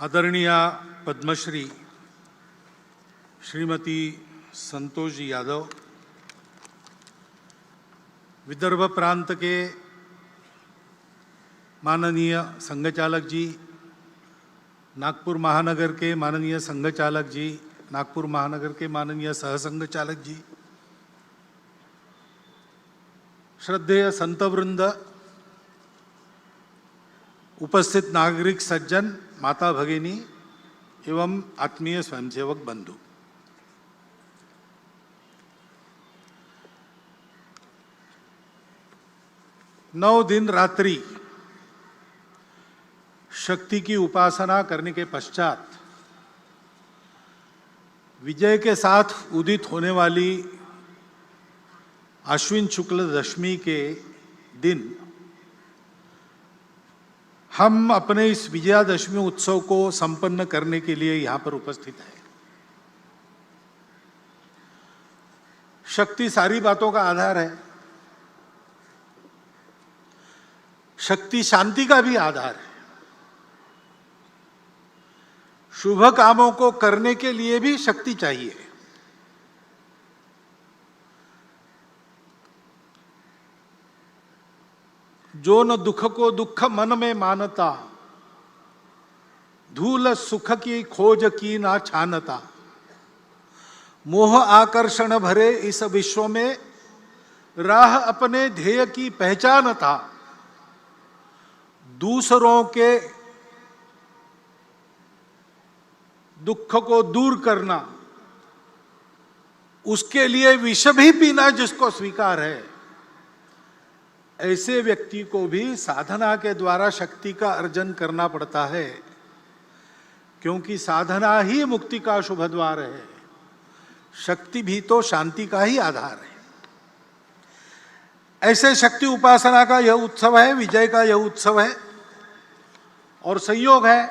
आदरणीय पद्मश्री श्रीमती संतोष जी यादव, विदर्भ प्रांत के माननीय संघचालक जी, नागपुर महानगर के माननीय संघचालक जी, नागपुर महानगर के माननीय सहसंघचालक जी, श्रद्धेय संतवृंद, उपस्थित नागरिक सज्जन, माता भगिनी एवं आत्मीय स्वयंसेवक बंधु, नौ दिन रात्रि शक्ति की उपासना करने के पश्चात विजय के साथ उदित होने वाली आश्विन शुक्ल दशमी के दिन हम अपने इस विजयादशमी उत्सव को संपन्न करने के लिए यहाँ पर उपस्थित हैं। शक्ति सारी बातों का आधार है। शक्ति शांति का भी आधार है। शुभ कामों को करने के लिए भी शक्ति चाहिए। जो न दुख को दुख मन में मानता, धूल सुख की खोज की ना छानता, मोह आकर्षण भरे इस विश्व में राह अपने ध्येय की पहचानता, दूसरों के दुख को दूर करना, उसके लिए विष भी पीना जिसको स्वीकार है, ऐसे व्यक्ति को भी साधना के द्वारा शक्ति का अर्जन करना पड़ता है, क्योंकि साधना ही मुक्ति का शुभ द्वार है। शक्ति भी तो शांति का ही आधार है। ऐसे शक्ति उपासना का यह उत्सव है, विजय का यह उत्सव है, और संयोग है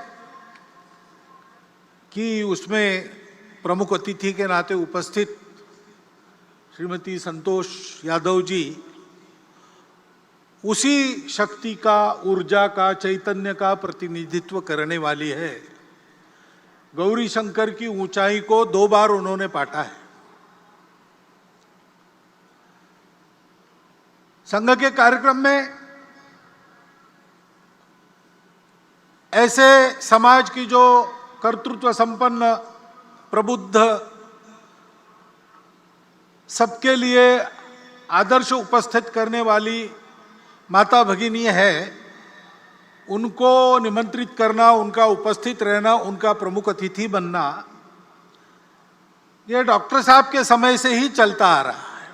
कि उसमें प्रमुख अतिथि के नाते उपस्थित श्रीमती संतोष यादव जी उसी शक्ति का, ऊर्जा का, चैतन्य का प्रतिनिधित्व करने वाली है। गौरी शंकर की ऊंचाई को 2 बार उन्होंने पाटा है। संघ के कार्यक्रम में ऐसे समाज की जो कर्तृत्व संपन्न, प्रबुद्ध, सबके लिए आदर्श उपस्थित करने वाली माता भगिनी है, उनको निमंत्रित करना, उनका उपस्थित रहना, उनका प्रमुख अतिथि बनना, ये डॉक्टर साहब के समय से ही चलता आ रहा है।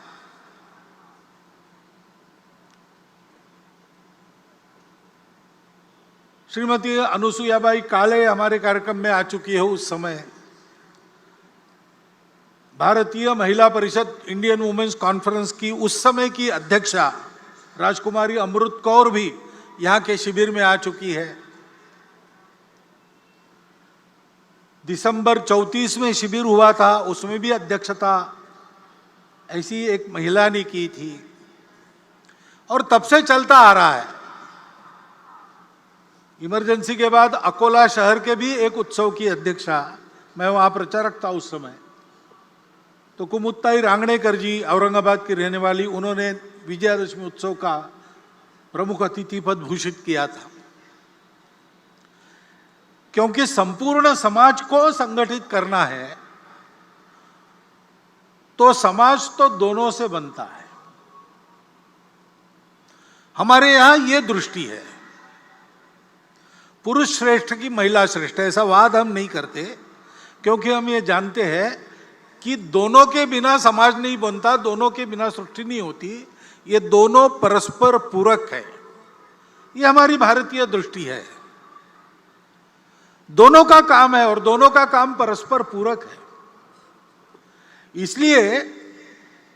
श्रीमती अनुसुयाबाई काले हमारे कार्यक्रम में आ चुकी है। उस समय भारतीय महिला परिषद, इंडियन वुमेन्स कॉन्फ्रेंस की उस समय की अध्यक्षा राजकुमारी अमृत कौर भी यहाँ के शिविर में आ चुकी है। दिसंबर 34 में शिविर हुआ था, उसमें भी अध्यक्षता ऐसी एक महिला ने की थी, और तब से चलता आ रहा है। इमरजेंसी के बाद अकोला शहर के भी एक उत्सव की अध्यक्षा, मैं वहां प्रचारक था उस समय, तो कुमुत्ताई रांगणेकर जी, औरंगाबाद की रहने वाली, उन्होंने विजयादशमी उत्सव का प्रमुख अतिथि पद भूषित किया था। क्योंकि संपूर्ण समाज को संगठित करना है, तो समाज तो दोनों से बनता है। हमारे यहां यह दृष्टि है, पुरुष श्रेष्ठ की महिला श्रेष्ठ, ऐसा वाद हम नहीं करते, क्योंकि हम ये जानते हैं कि दोनों के बिना समाज नहीं बनता, दोनों के बिना सृष्टि नहीं होती। ये दोनों परस्पर पूरक है। ये हमारी भारतीय दृष्टि है। दोनों का काम है और दोनों का काम परस्पर पूरक है। इसलिए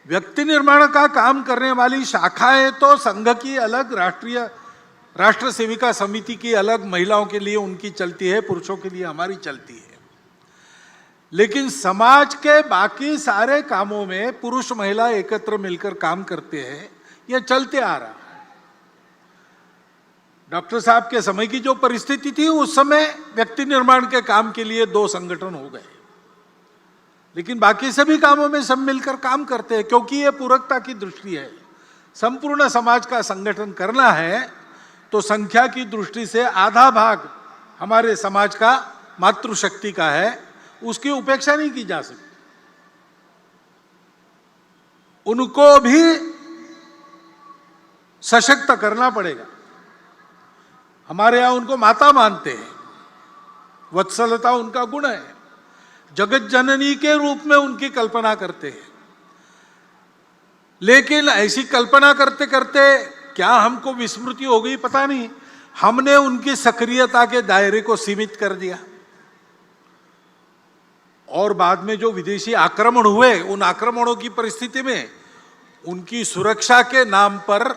व्यक्ति निर्माण का काम करने वाली शाखाएं तो संघ की अलग, राष्ट्र सेविका समिति की अलग, महिलाओं के लिए उनकी चलती है, पुरुषों के लिए हमारी चलती है। लेकिन समाज के बाकी सारे कामों में पुरुष महिला एकत्र मिलकर काम करते हैं, यह चलते आ रहा है। डॉक्टर साहब के समय की जो परिस्थिति थी, उस समय व्यक्ति निर्माण के काम के लिए 2 संगठन हो गए, लेकिन बाकी सभी कामों में सब मिलकर काम करते हैं, क्योंकि ये पूरकता की दृष्टि है। संपूर्ण समाज का संगठन करना है तो संख्या की दृष्टि से आधा भाग हमारे समाज का मातृशक्ति का है, उसकी उपेक्षा नहीं की जा सकती। उनको भी सशक्त करना पड़ेगा। हमारे यहां उनको माता मानते हैं, वत्सलता उनका गुण है, जगत जननी के रूप में उनकी कल्पना करते हैं। लेकिन ऐसी कल्पना करते करते क्या हमको विस्मृति हो गई पता नहीं, हमने उनकी सक्रियता के दायरे को सीमित कर दिया। और बाद में जो विदेशी आक्रमण हुए, उन आक्रमणों की परिस्थिति में उनकी सुरक्षा के नाम पर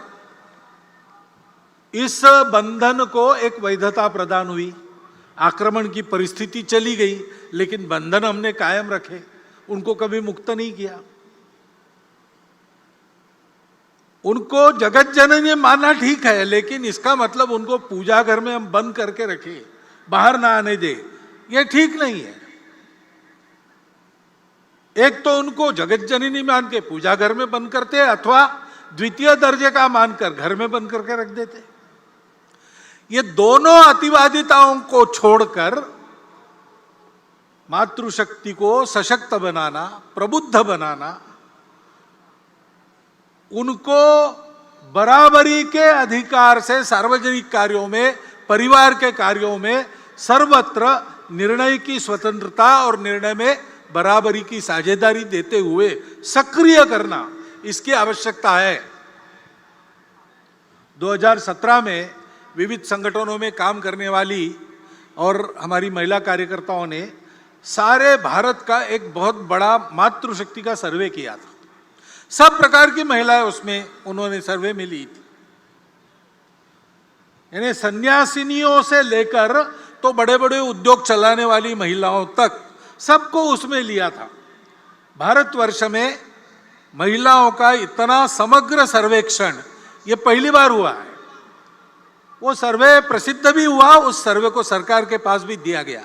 इस बंधन को एक वैधता प्रदान हुई। आक्रमण की परिस्थिति चली गई, लेकिन बंधन हमने कायम रखे, उनको कभी मुक्त नहीं किया। उनको जगत जननी मानना ठीक है, लेकिन इसका मतलब उनको पूजा घर में हम बंद करके रखे, बाहर ना आने दे, ये ठीक नहीं है। एक तो उनको जगत जननी मान के पूजा घर में बंद करते, अथवा द्वितीय दर्जे का मानकर घर में बंद करके रख देते। ये दोनों अतिवादिताओं को छोड़कर मातृशक्ति को सशक्त बनाना, प्रबुद्ध बनाना, उनको बराबरी के अधिकार से सार्वजनिक कार्यों में, परिवार के कार्यों में सर्वत्र निर्णय की स्वतंत्रता और निर्णय में बराबरी की साझेदारी देते हुए सक्रिय करना, इसकी आवश्यकता है। 2017 में विविध संगठनों में काम करने वाली और हमारी महिला कार्यकर्ताओं ने सारे भारत का एक बहुत बड़ा मातृशक्ति का सर्वे किया था। सब प्रकार की महिलाएं उसमें उन्होंने सर्वे में ली थी, यानी सन्यासिनियों से लेकर तो बड़े बड़े उद्योग चलाने वाली महिलाओं तक सबको उसमें लिया था। भारतवर्ष में महिलाओं का इतना समग्र सर्वेक्षण ये पहली बार हुआ है। वो सर्वे प्रसिद्ध भी हुआ, उस सर्वे को सरकार के पास भी दिया गया।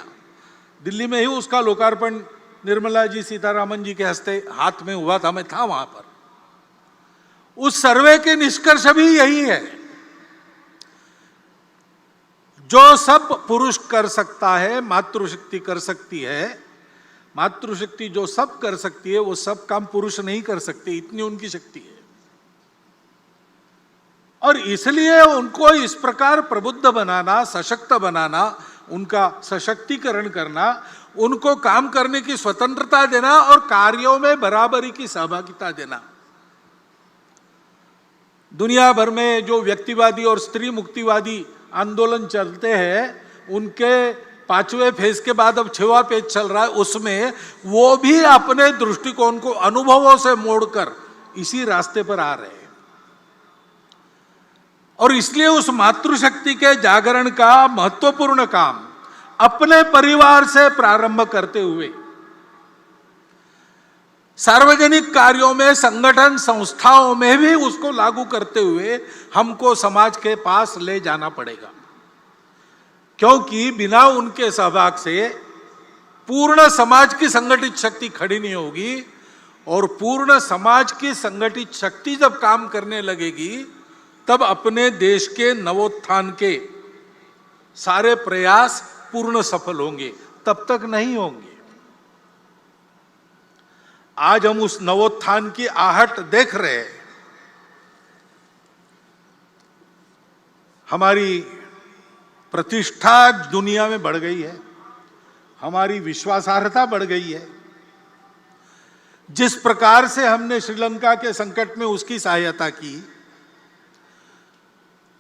दिल्ली में ही उसका लोकार्पण निर्मला जी सीतारामन जी के हस्ते हाथ में हुआ था, मैं था वहां पर। उस सर्वे के निष्कर्ष भी यही है, जो सब पुरुष कर सकता है मातृशक्ति कर सकती है। मातृशक्ति जो सब कर सकती है वो सब काम पुरुष नहीं कर सकते, इतनी उनकी शक्ति है। और इसलिए उनको इस प्रकार प्रबुद्ध बनाना, सशक्त बनाना, उनका सशक्तिकरण करना, उनको काम करने की स्वतंत्रता देना और कार्यों में बराबरी की सहभागिता देना। दुनिया भर में जो व्यक्तिवादी और स्त्री मुक्तिवादी आंदोलन चलते हैं, उनके 5वें फेज के बाद अब 6वां पेज चल रहा है, उसमें वो भी अपने दृष्टिकोण को अनुभवों से मोड़कर इसी रास्ते पर आ रहे हैं। और इसलिए उस मातृशक्ति के जागरण का महत्वपूर्ण काम अपने परिवार से प्रारंभ करते हुए सार्वजनिक कार्यों में, संगठन संस्थाओं में भी उसको लागू करते हुए हमको समाज के पास ले जाना पड़ेगा, क्योंकि बिना उनके सहभाग से पूर्ण समाज की संगठित शक्ति खड़ी नहीं होगी। और पूर्ण समाज की संगठित शक्ति जब काम करने लगेगी, तब अपने देश के नवोत्थान के सारे प्रयास पूर्ण सफल होंगे, तब तक नहीं होंगे। आज हम उस नवोत्थान की आहट देख रहे हैं। हमारी प्रतिष्ठा दुनिया में बढ़ गई है, हमारी विश्वासार्हता बढ़ गई है। जिस प्रकार से हमने श्रीलंका के संकट में उसकी सहायता की,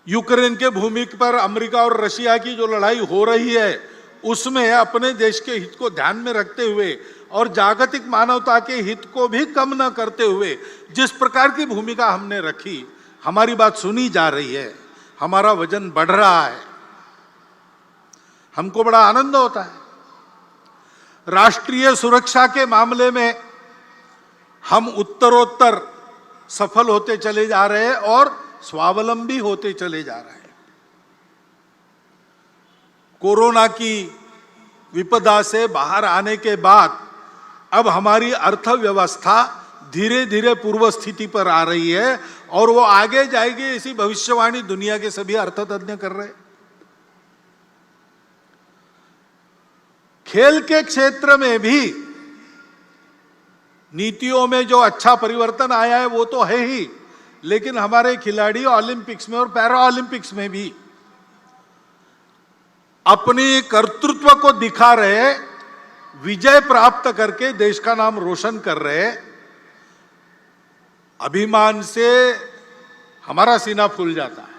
यूक्रेन के भूमि पर अमेरिका और रशिया की जो लड़ाई हो रही है, उसमें अपने देश के हित को ध्यान में रखते हुए और जागतिक मानवता के हित को भी कम न करते हुए जिस प्रकार की भूमिका हमने रखी, हमारी बात सुनी जा रही है, हमारा वजन बढ़ रहा है, हमको बड़ा आनंद होता है। राष्ट्रीय सुरक्षा के मामले में हम उत्तरोत्तर सफल होते चले जा रहे हैं और स्वावलंबी होते चले जा रहे हैं। कोरोना की विपदा से बाहर आने के बाद अब हमारी अर्थव्यवस्था धीरे धीरे पूर्व स्थिति पर आ रही है और वो आगे जाएगी, ऐसी भविष्यवाणी दुनिया के सभी अर्थतज्ञ कर रहे हैं। खेल के क्षेत्र में भी नीतियों में जो अच्छा परिवर्तन आया है वो तो है ही, लेकिन हमारे खिलाड़ी ओलंपिक्स में और पैरा ओलंपिक्स में भी अपने कर्तृत्व को दिखा रहे, विजय प्राप्त करके देश का नाम रोशन कर रहे। अभिमान से हमारा सीना फूल जाता है।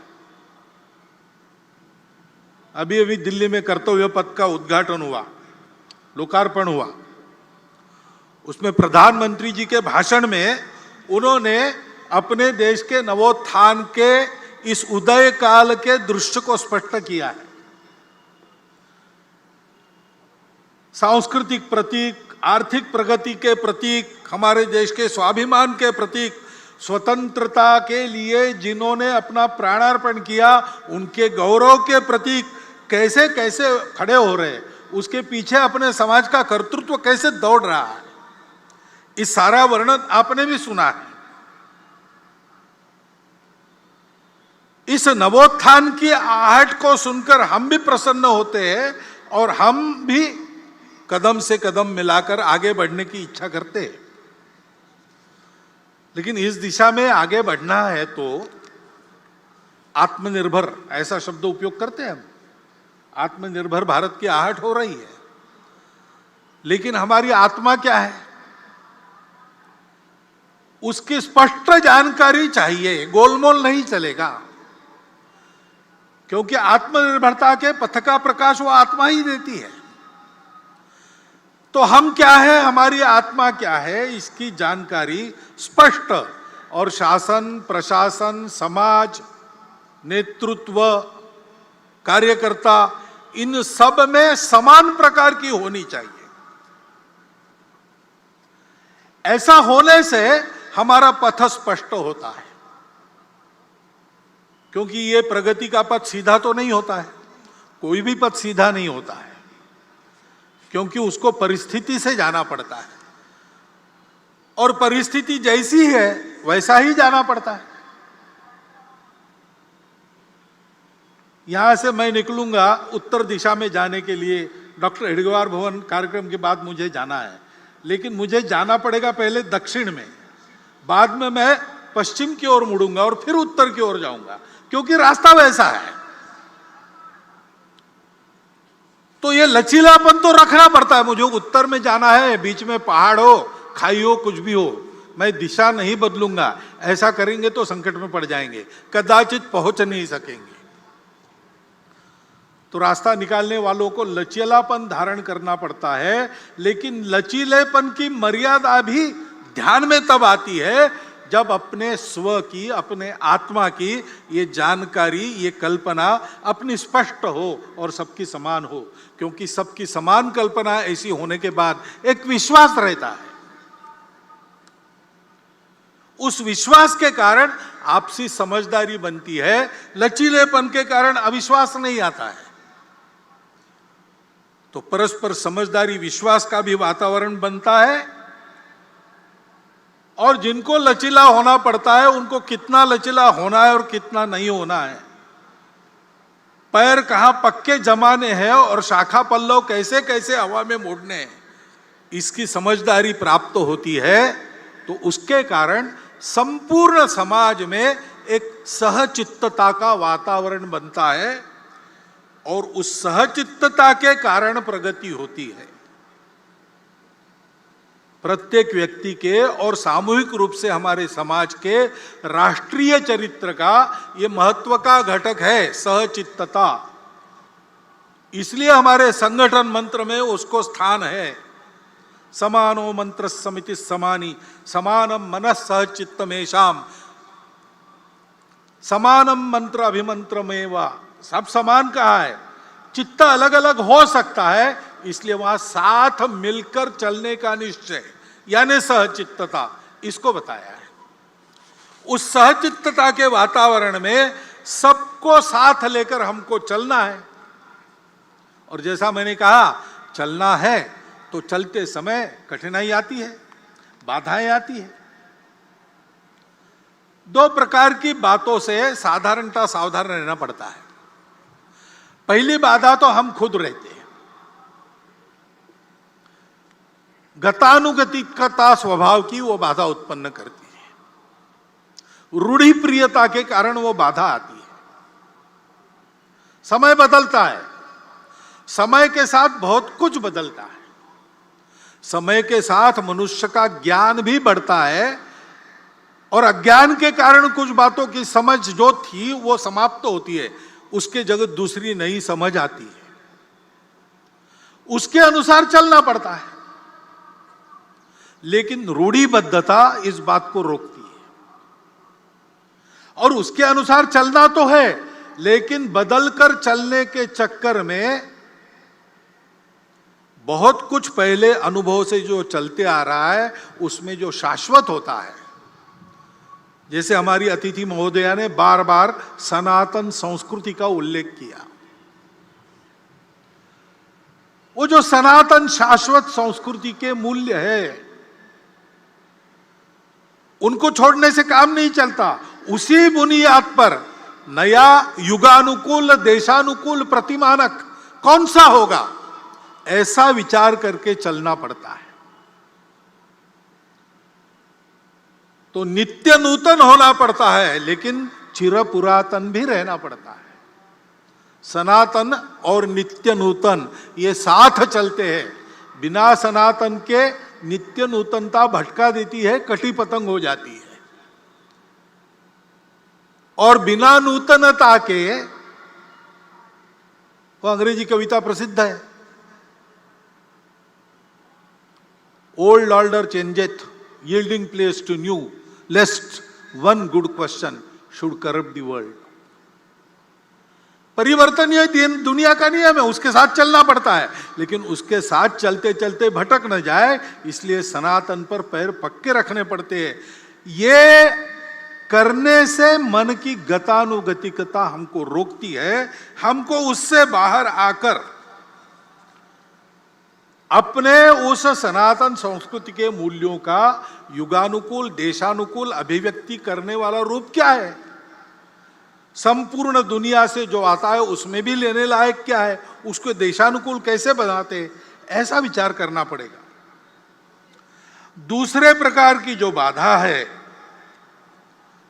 अभी अभी दिल्ली में कर्तव्य पथ का उद्घाटन हुआ, लोकार्पण हुआ। उसमें प्रधानमंत्री जी के भाषण में उन्होंने अपने देश के नवोत्थान के इस उदय काल के दृश्य को स्पष्ट किया है। सांस्कृतिक प्रतीक, आर्थिक प्रगति के प्रतीक, हमारे देश के स्वाभिमान के प्रतीक, स्वतंत्रता के लिए जिन्होंने अपना प्राणार्पण किया उनके गौरव के प्रतीक कैसे कैसे खड़े हो रहे, उसके पीछे अपने समाज का कर्तृत्व कैसे दौड़ रहा है, इस सारा वर्णन आपने भी सुना है। इस नवोत्थान की आहट को सुनकर हम भी प्रसन्न होते हैं और हम भी कदम से कदम मिलाकर आगे बढ़ने की इच्छा करते हैं। लेकिन इस दिशा में आगे बढ़ना है तो आत्मनिर्भर ऐसा शब्द उपयोग करते हैं हम। आत्मनिर्भर भारत की आहट हो रही है, लेकिन हमारी आत्मा क्या है उसकी स्पष्ट जानकारी चाहिए। गोलमोल नहीं चलेगा, क्योंकि आत्मनिर्भरता के पथ का प्रकाश वो आत्मा ही देती है। तो हम क्या है, हमारी आत्मा क्या है, इसकी जानकारी स्पष्ट और शासन, प्रशासन, समाज, नेतृत्व, कार्यकर्ता, इन सब में समान प्रकार की होनी चाहिए। ऐसा होने से हमारा पथ स्पष्ट होता है, क्योंकि ये प्रगति का पथ सीधा तो नहीं होता है, कोई भी पथ सीधा नहीं होता है, क्योंकि उसको परिस्थिति से जाना पड़ता है और परिस्थिति जैसी है वैसा ही जाना पड़ता है। यहां से मैं निकलूंगा उत्तर दिशा में जाने के लिए, डॉक्टर हेडगेवार भवन कार्यक्रम के बाद मुझे जाना है, लेकिन मुझे जाना पड़ेगा पहले दक्षिण में, बाद में मैं पश्चिम की ओर मुड़ूंगा और फिर उत्तर की ओर जाऊंगा, क्योंकि रास्ता वैसा है। तो ये लचीलापन तो रखना पड़ता है। मुझे उत्तर में जाना है, बीच में पहाड़ हो, खाई हो, कुछ भी हो, मैं दिशा नहीं बदलूंगा। ऐसा करेंगे तो संकट में पड़ जाएंगे, कदाचित पहुंच नहीं सकेंगे। तो रास्ता निकालने वालों को लचीलापन धारण करना पड़ता है, लेकिन लचीलेपन की मर्यादा भी ध्यान में तब आती है जब अपने स्व की, अपने आत्मा की ये जानकारी, ये कल्पना अपनी स्पष्ट हो और सबकी समान हो। क्योंकि सबकी समान कल्पना ऐसी होने के बाद एक विश्वास रहता है, उस विश्वास के कारण आपसी समझदारी बनती है, लचीलेपन के कारण अविश्वास नहीं आता है। तो परस्पर समझदारी, विश्वास का भी वातावरण बनता है, और जिनको लचीला होना पड़ता है उनको कितना लचीला होना है और कितना नहीं होना है, पैर कहां पक्के जमाने हैं और शाखा पल्लव कैसे कैसे हवा में मोड़ने हैं, इसकी समझदारी प्राप्त होती है। तो उसके कारण संपूर्ण समाज में एक सहचित्तता का वातावरण बनता है और उस सहचित्तता के कारण प्रगति होती है। प्रत्येक व्यक्ति के और सामूहिक रूप से हमारे समाज के राष्ट्रीय चरित्र का ये महत्व का घटक है सहचित्तता। इसलिए हमारे संगठन मंत्र में उसको स्थान है। समानो मंत्र समिति समानी, समानम मनः सहचित्तमेषाम, समानम मंत्र अभिमंत्रमेवा। सब समान कहा है, चित्त अलग अलग हो सकता है, इसलिए वहां साथ मिलकर चलने का निश्चय यानी सहचित्तता, इसको बताया है। उस सहचित्तता के वातावरण में सबको साथ लेकर हमको चलना है। और जैसा मैंने कहा, चलना है तो चलते समय कठिनाई आती है, बाधाएं आती है। दो प्रकार की बातों से साधारणतः सावधान रहना पड़ता है। पहली बाधा तो हम खुद रहते हैं। गतानुगतिकता स्वभाव की वो बाधा उत्पन्न करती है। रूढ़ि प्रियता के कारण वो बाधा आती है। समय बदलता है, समय के साथ बहुत कुछ बदलता है। समय के साथ मनुष्य का ज्ञान भी बढ़ता है और अज्ञान के कारण कुछ बातों की समझ जो थी वो समाप्त होती है, उसके जगह दूसरी नई समझ आती है। उसके अनुसार चलना पड़ता है। लेकिन रूढ़िबद्धता इस बात को रोकती है। और उसके अनुसार चलना तो है, लेकिन बदलकर चलने के चक्कर में बहुत कुछ पहले अनुभव से जो चलते आ रहा है उसमें जो शाश्वत होता है, जैसे हमारी अतिथि महोदया ने बार बार सनातन संस्कृति का उल्लेख किया। वो जो सनातन शाश्वत संस्कृति के मूल्य है, उनको छोड़ने से काम नहीं चलता। उसी बुनियाद पर नया युगानुकूल, देशानुकूल प्रतिमानक कौन सा होगा, ऐसा विचार करके चलना पड़ता है। तो नित्य नूतन होना पड़ता है, लेकिन चिर पुरातन भी रहना पड़ता है। सनातन और नित्य नूतन ये साथ चलते हैं। बिना सनातन के नित्य नूतनता भटका देती है, कटी पतंग हो जाती है। और बिना नूतनता के, वो अंग्रेजी कविता प्रसिद्ध है, old order changeth, yielding place to new, lest one good question should corrupt the world. परिवर्तन ये दुनिया का नियम है, उसके साथ चलना पड़ता है, लेकिन उसके साथ चलते चलते भटक न जाए, इसलिए सनातन पर पैर पक्के रखने पड़ते हैं। ये करने से मन की गतानुगतिकता हमको रोकती है। हमको उससे बाहर आकर अपने उस सनातन संस्कृति के मूल्यों का युगानुकूल, देशानुकूल अभिव्यक्ति करने वाला रूप क्या है, संपूर्ण दुनिया से जो आता है उसमें भी लेने लायक क्या है, उसको देशानुकूल कैसे बनाते, ऐसा विचार करना पड़ेगा। दूसरे प्रकार की जो बाधा है,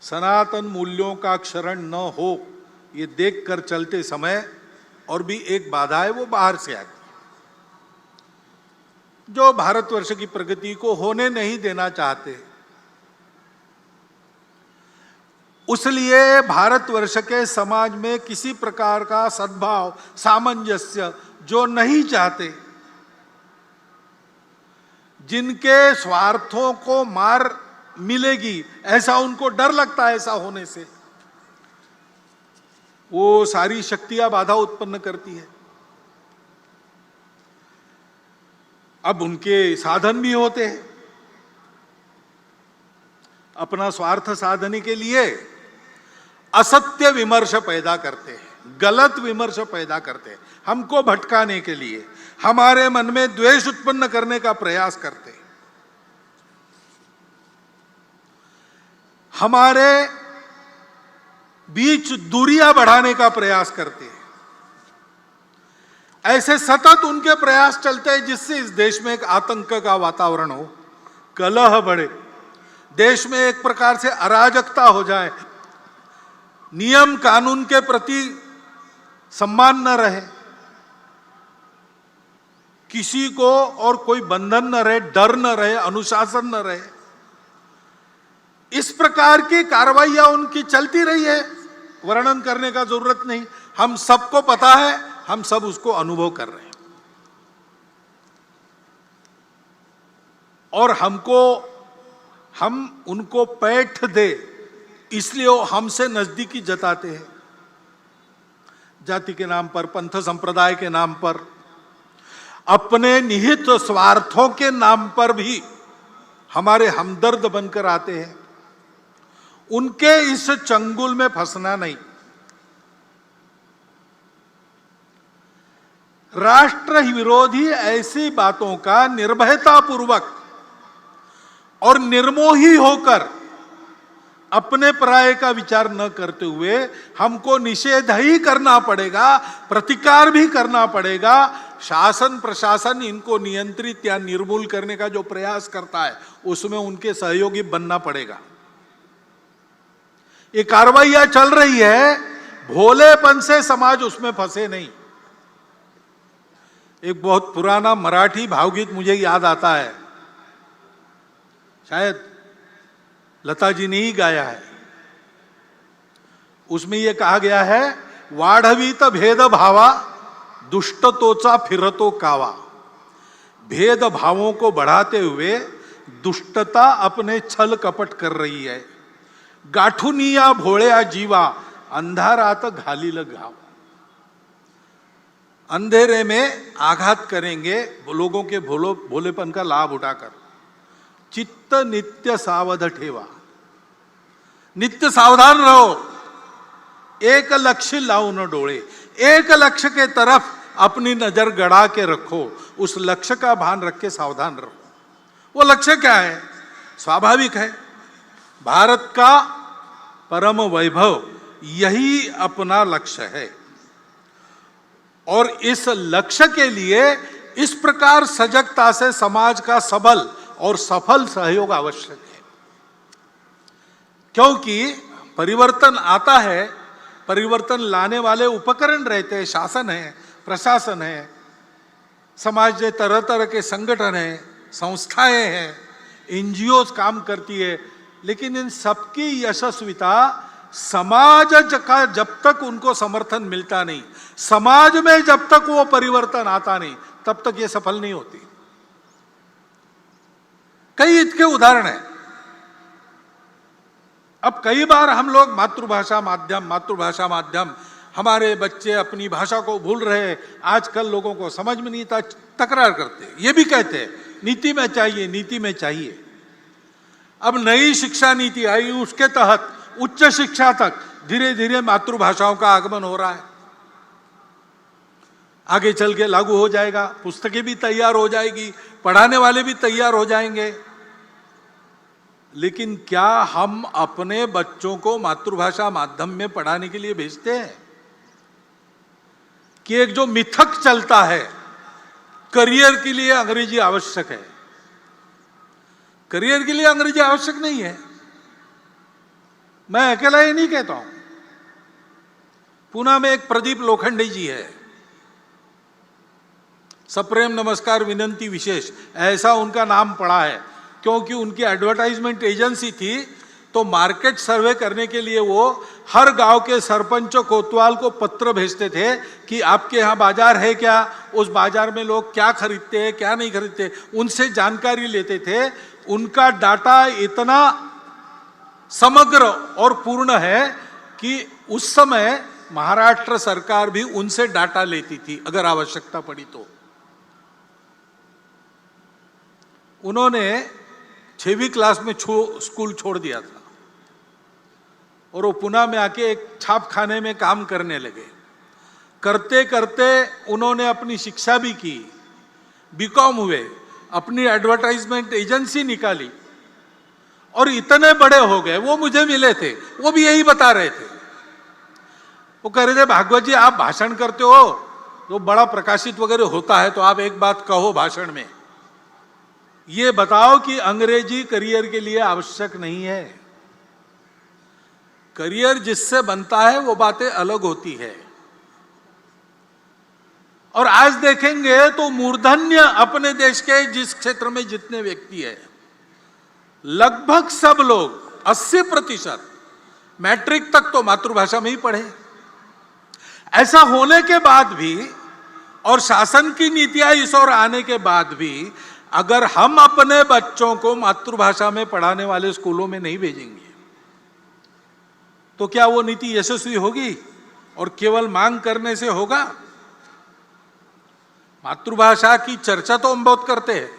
सनातन मूल्यों का क्षरण न हो, ये देखकर चलते समय और भी एक बाधा है, वो बाहर से आती है, जो भारतवर्ष की प्रगति को होने नहीं देना चाहते। उसलिए भारतवर्ष के समाज में किसी प्रकार का सद्भाव, सामंजस्य जो नहीं चाहते, जिनके स्वार्थों को मार मिलेगी ऐसा उनको डर लगता है, ऐसा होने से वो सारी शक्तियां बाधा उत्पन्न करती है। अब उनके साधन भी होते हैं, अपना स्वार्थ साधने के लिए असत्य विमर्श पैदा करते हैं, गलत विमर्श पैदा करते हैं, हमको भटकाने के लिए, हमारे मन में द्वेष उत्पन्न करने का प्रयास करते हैं, हमारे बीच दूरियां बढ़ाने का प्रयास करते हैं। ऐसे सतत उनके प्रयास चलते हैं जिससे इस देश में एक आतंक का वातावरण हो, कलह बढ़े, देश में एक प्रकार से अराजकता हो जाए, नियम कानून के प्रति सम्मान न रहे, किसी को और कोई बंधन न रहे, डर न रहे, अनुशासन न रहे। इस प्रकार की कार्रवाइयां उनकी चलती रही है, वर्णन करने का जरूरत नहीं, हम सबको पता है, हम सब उसको अनुभव कर रहे हैं। और हम उनको पैठ दे इसलिए वो हमसे नजदीकी जताते हैं, जाति के नाम पर, पंथ संप्रदाय के नाम पर, अपने निहित स्वार्थों के नाम पर भी हमारे हमदर्द बनकर आते हैं। उनके इस चंगुल में फंसना नहीं। राष्ट्र विरोधी ऐसी बातों का निर्भयतापूर्वक और निर्मोही होकर अपने पराये का विचार न करते हुए हमको निषेध ही करना पड़ेगा, प्रतिकार भी करना पड़ेगा। शासन प्रशासन इनको नियंत्रित या निर्मूल करने का जो प्रयास करता है उसमें उनके सहयोगी बनना पड़ेगा। ये कार्रवाइयां चल रही है, भोलेपन से समाज उसमें फंसे नहीं। एक बहुत पुराना मराठी भावगीत मुझे याद आता है, शायद लता जी ने ही गाया है। उसमें यह कहा गया है, वाढवीत भेद भावा दुष्टतोचा फिरतो कावा। भेद भावों को बढ़ाते हुए दुष्टता अपने छल कपट कर रही है। गाठुनिया भोळ्या जीवा अंधारात घालील घाव। अंधेरे में आघात करेंगे लोगों के भोलेपन का लाभ उठाकर। चित्त नित्य सावध ठेवा, नित्य सावधान रहो। एक लक्ष्य लाओ न डोळे, एक लक्ष्य के तरफ अपनी नजर गड़ा के रखो, उस लक्ष्य का भान रख के सावधान रहो। वो लक्ष्य क्या है? स्वाभाविक है, भारत का परम वैभव यही अपना लक्ष्य है। और इस लक्ष्य के लिए इस प्रकार सजगता से समाज का सबल और सफल सहयोग आवश्यक है। क्योंकि परिवर्तन आता है, परिवर्तन लाने वाले उपकरण रहते हैं, शासन है, प्रशासन है, समाज में तरह तरह के संगठन है, संस्थाएं हैं, एनजीओ काम करती है। लेकिन इन सबकी यशस्विता समाज का जब तक उनको समर्थन मिलता नहीं, समाज में जब तक वो परिवर्तन आता नहीं, तब तक ये सफल नहीं होती। कई इसके उदाहरण हैं। अब कई बार हम लोग मातृभाषा माध्यम, हमारे बच्चे अपनी भाषा को भूल रहे हैं, आजकल लोगों को समझ में नहीं था, तकरार करते हैं। ये भी कहते हैं नीति में चाहिए, नीति में चाहिए। अब नई शिक्षा नीति आई, उसके तहत उच्च शिक्षा तक धीरे धीरे मातृभाषाओं का आगमन हो रहा है। आगे चल के लागू हो जाएगा, पुस्तकें भी तैयार हो जाएगी, पढ़ाने वाले भी तैयार हो जाएंगे। लेकिन क्या हम अपने बच्चों को मातृभाषा माध्यम में पढ़ाने के लिए भेजते हैं? कि एक जो मिथक चलता है, करियर के लिए अंग्रेजी आवश्यक है। करियर के लिए अंग्रेजी आवश्यक नहीं है। मैं अकेला ही नहीं कहता हूं। पुणे में एक प्रदीप लोखंडे जी है, सप्रेम नमस्कार विनंती विशेष, ऐसा उनका नाम पड़ा है। क्योंकि उनकी एडवर्टाइजमेंट एजेंसी थी, तो मार्केट सर्वे करने के लिए वो हर गांव के सरपंच कोतवाल को पत्र भेजते थे कि आपके यहाँ बाजार है क्या, उस बाजार में लोग क्या खरीदते हैं क्या नहीं खरीदते, उनसे जानकारी लेते थे। उनका डाटा इतना समग्र और पूर्ण है कि उस समय महाराष्ट्र सरकार भी उनसे डाटा लेती थी अगर आवश्यकता पड़ी तो। उन्होंने 6वीं क्लास में स्कूल छोड़ दिया था और वो पुणे में आके एक छापखाने में काम करने लगे। करते करते उन्होंने अपनी शिक्षा भी की, बीकॉम हुए, अपनी एडवर्टाइजमेंट एजेंसी निकाली और इतने बड़े हो गए। वो मुझे मिले थे, वो भी यही बता रहे थे। वो कह रहे थे, भागवत जी आप भाषण करते हो तो बड़ा प्रकाशित वगैरह होता है, तो आप एक बात कहो भाषण में, ये बताओ कि अंग्रेजी करियर के लिए आवश्यक नहीं है। करियर जिससे बनता है वो बातें अलग होती है। और आज देखेंगे तो मूर्धन्य अपने देश के जिस क्षेत्र में जितने व्यक्ति है, लगभग सब लोग 80% मैट्रिक तक तो मातृभाषा में ही पढ़े। ऐसा होने के बाद भी और शासन की नीतियां इस ओर आने के बाद भी अगर हम अपने बच्चों को मातृभाषा में पढ़ाने वाले स्कूलों में नहीं भेजेंगे तो क्या वो नीति यशस्वी होगी? और केवल मांग करने से होगा? मातृभाषा की चर्चा तो हम बहुत करते हैं,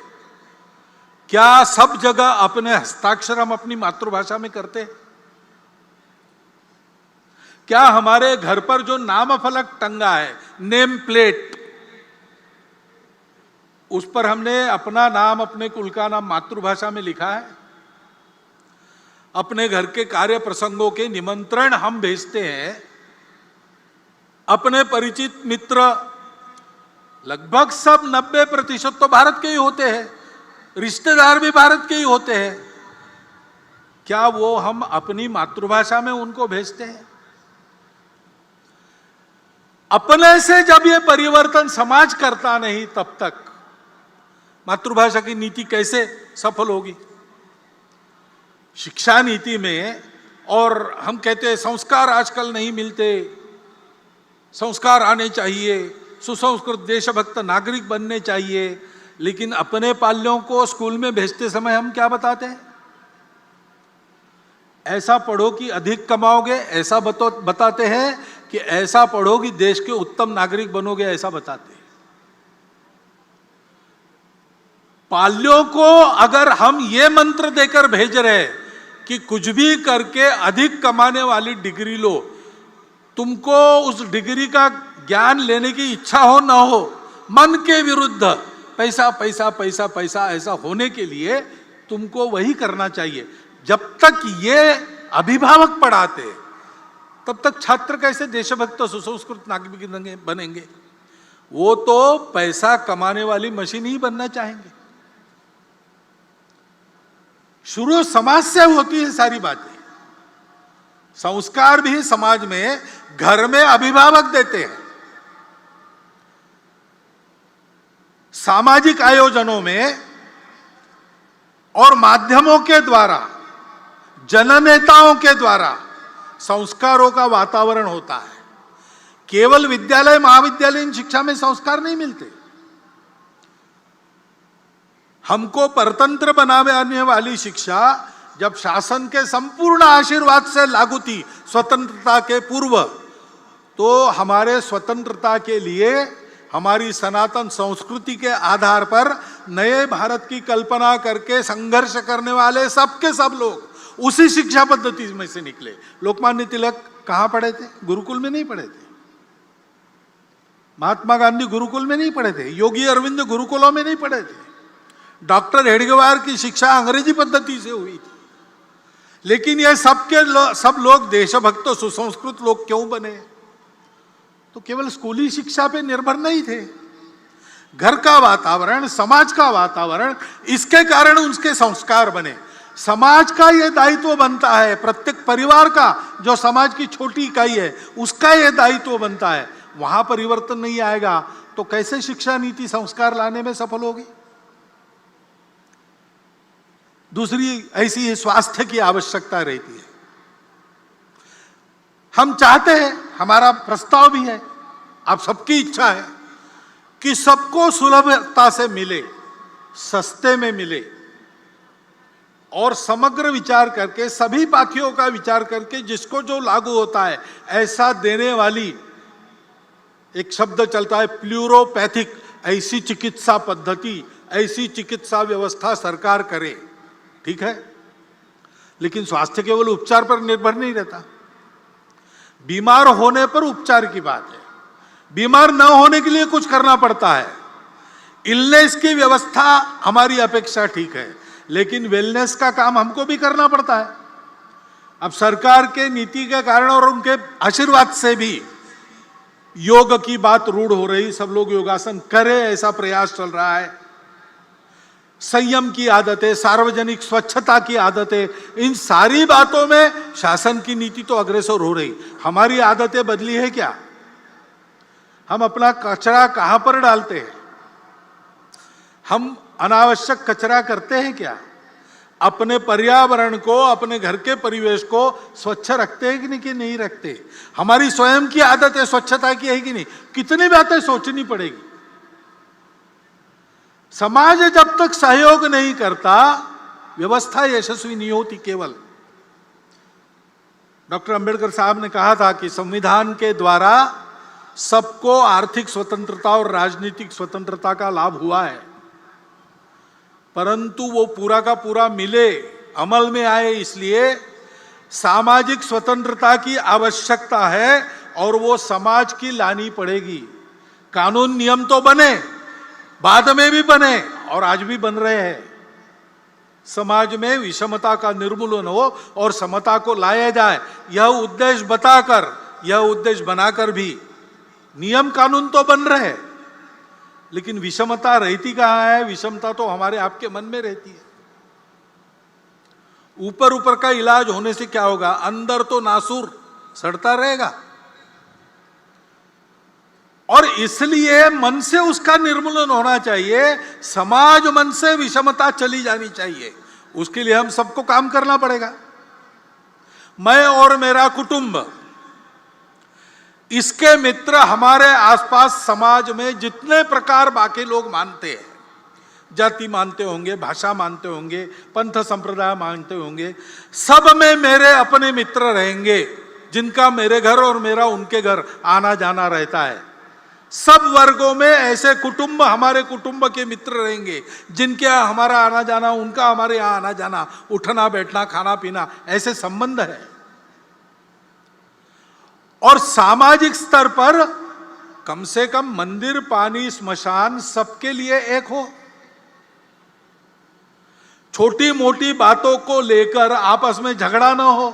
क्या सब जगह अपने हस्ताक्षर हम अपनी मातृभाषा में करते हैं? क्या हमारे घर पर जो नाम फलक टंगा है, नेम प्लेट, उस पर हमने अपना नाम, अपने कुल का नाम मातृभाषा में लिखा है। अपने घर के कार्य प्रसंगों के निमंत्रण हम भेजते हैं। अपने परिचित मित्र लगभग सब 90% तो भारत के ही होते हैं, रिश्तेदार भी भारत के ही होते हैं। क्या वो हम अपनी मातृभाषा में उनको भेजते हैं? अपने से जब ये परिवर्तन समाज करता नहीं, तब तक मातृभाषा की नीति कैसे सफल होगी? शिक्षा नीति में, और हम कहते हैं संस्कार आजकल नहीं मिलते, संस्कार आने चाहिए, सुसंस्कृत देशभक्त नागरिक बनने चाहिए, लेकिन अपने पाल्यों को स्कूल में भेजते समय हम क्या बताते हैं? ऐसा पढ़ो कि अधिक कमाओगे, ऐसा बताते हैं कि ऐसा पढ़ो कि देश के उत्तम नागरिक बनोगे, ऐसा बताते हैं। पाल्यों को अगर हम ये मंत्र देकर भेज रहे कि कुछ भी करके अधिक कमाने वाली डिग्री लो, तुमको उस डिग्री का ज्ञान लेने की इच्छा हो ना हो, मन के विरुद्ध पैसा पैसा पैसा पैसा ऐसा होने के लिए तुमको वही करना चाहिए। जब तक ये अभिभावक पढ़ाते, तब तक छात्र कैसे देशभक्त सुसंस्कृत नागरिक बनेंगे? वो तो पैसा कमाने वाली मशीन ही बनना चाहेंगे। शुरू समाज से होती है सारी बातें। संस्कार भी समाज में, घर में अभिभावक देते हैं। सामाजिक आयोजनों में और माध्यमों के द्वारा, जननेताओं के द्वारा संस्कारों का वातावरण होता है। केवल विद्यालय महाविद्यालयीन शिक्षा में संस्कार नहीं मिलते। हमको परतंत्र बनाने वाली शिक्षा जब शासन के संपूर्ण आशीर्वाद से लागू थी स्वतंत्रता के पूर्व, तो हमारे स्वतंत्रता के लिए हमारी सनातन संस्कृति के आधार पर नए भारत की कल्पना करके संघर्ष करने वाले सबके सब लोग उसी शिक्षा पद्धति में से निकले। लोकमान्य तिलक कहां पढ़े थे? गुरुकुल में नहीं पढ़े थे। महात्मा गांधी गुरुकुल में नहीं पढ़े थे। योगी अरविंद गुरुकुलों में नहीं पढ़े थे। डॉक्टर हेडगेवार की शिक्षा अंग्रेजी पद्धति से हुई थी। लेकिन ये सब लोग देशभक्त सुसंस्कृत लोग क्यों बने? तो केवल स्कूली शिक्षा पे निर्भर नहीं थे। घर का वातावरण, समाज का वातावरण, इसके कारण उनके संस्कार बने। समाज का यह दायित्व बनता है, प्रत्येक परिवार का, जो समाज की छोटी इकाई है, उसका यह दायित्व बनता है। वहां परिवर्तन नहीं आएगा तो कैसे शिक्षा नीति संस्कार लाने में सफल होगी? दूसरी ऐसी स्वास्थ्य की आवश्यकता रहती है। हम चाहते हैं, हमारा प्रस्ताव भी है, आप सबकी इच्छा है कि सबको सुलभता से मिले, सस्ते में मिले, और समग्र विचार करके, सभी पाखियों का विचार करके जिसको जो लागू होता है ऐसा देने वाली, एक शब्द चलता है प्लूरोपैथिक, ऐसी चिकित्सा पद्धति, ऐसी चिकित्सा व्यवस्था सरकार करे। ठीक है, लेकिन स्वास्थ्य केवल उपचार पर निर्भर नहीं रहता। बीमार होने पर उपचार की बात है, बीमार न होने के लिए कुछ करना पड़ता है। इलनेस की व्यवस्था हमारी अपेक्षा ठीक है, लेकिन वेलनेस का काम हमको भी करना पड़ता है। अब सरकार के नीति के कारण और उनके आशीर्वाद से भी योग की बात रूढ़ हो रही, सब लोग योगासन करें ऐसा प्रयास चल रहा है। संयम की आदतें, सार्वजनिक स्वच्छता की आदतें, इन सारी बातों में शासन की नीति तो अग्रसर हो रही। हमारी आदतें बदली है क्या? हम अपना कचरा कहां पर डालते हैं? हम अनावश्यक कचरा करते हैं क्या? अपने पर्यावरण को, अपने घर के परिवेश को स्वच्छ रखते हैं कि नहीं रखते? हमारी स्वयं की आदतें स्वच्छता की है कि नहीं? कितनी बातें सोचनी पड़ेगी। समाज जब तक सहयोग नहीं करता, व्यवस्था यशस्वी नहीं होती। केवल डॉक्टर अंबेडकर साहब ने कहा था कि संविधान के द्वारा सबको आर्थिक स्वतंत्रता और राजनीतिक स्वतंत्रता का लाभ हुआ है, परंतु वो पूरा का पूरा मिले, अमल में आए, इसलिए सामाजिक स्वतंत्रता की आवश्यकता है और वो समाज की लानी पड़ेगी। कानून नियम तो बने, बाद में भी बने और आज भी बन रहे हैं। समाज में विषमता का निर्मूलन हो और समता को लाया जाए, यह उद्देश्य बताकर, यह उद्देश्य बनाकर भी नियम कानून तो बन रहे हैं, लेकिन विषमता रहती कहां है? विषमता तो हमारे आपके मन में रहती है। ऊपर ऊपर का इलाज होने से क्या होगा? अंदर तो नासूर सड़ता रहेगा। और इसलिए मन से उसका निर्मूलन होना चाहिए। समाज मन से विषमता चली जानी चाहिए। उसके लिए हम सबको काम करना पड़ेगा। मैं और मेरा कुटुंब, इसके मित्र, हमारे आसपास समाज में जितने प्रकार बाकी लोग मानते हैं, जाति मानते होंगे, भाषा मानते होंगे, पंथ संप्रदाय मानते होंगे, सब में मेरे अपने मित्र रहेंगे, जिनका मेरे घर और मेरा उनके घर आना जाना रहता है। सब वर्गों में ऐसे कुटुंब हमारे कुटुंब के मित्र रहेंगे, जिनके यहाँ हमारा आना जाना, उनका हमारे यहाँ आना जाना, उठना बैठना, खाना पीना, ऐसे संबंध है। और सामाजिक स्तर पर कम से कम मंदिर, पानी, स्मशान सबके लिए एक हो। छोटी मोटी बातों को लेकर आपस में झगड़ा ना हो।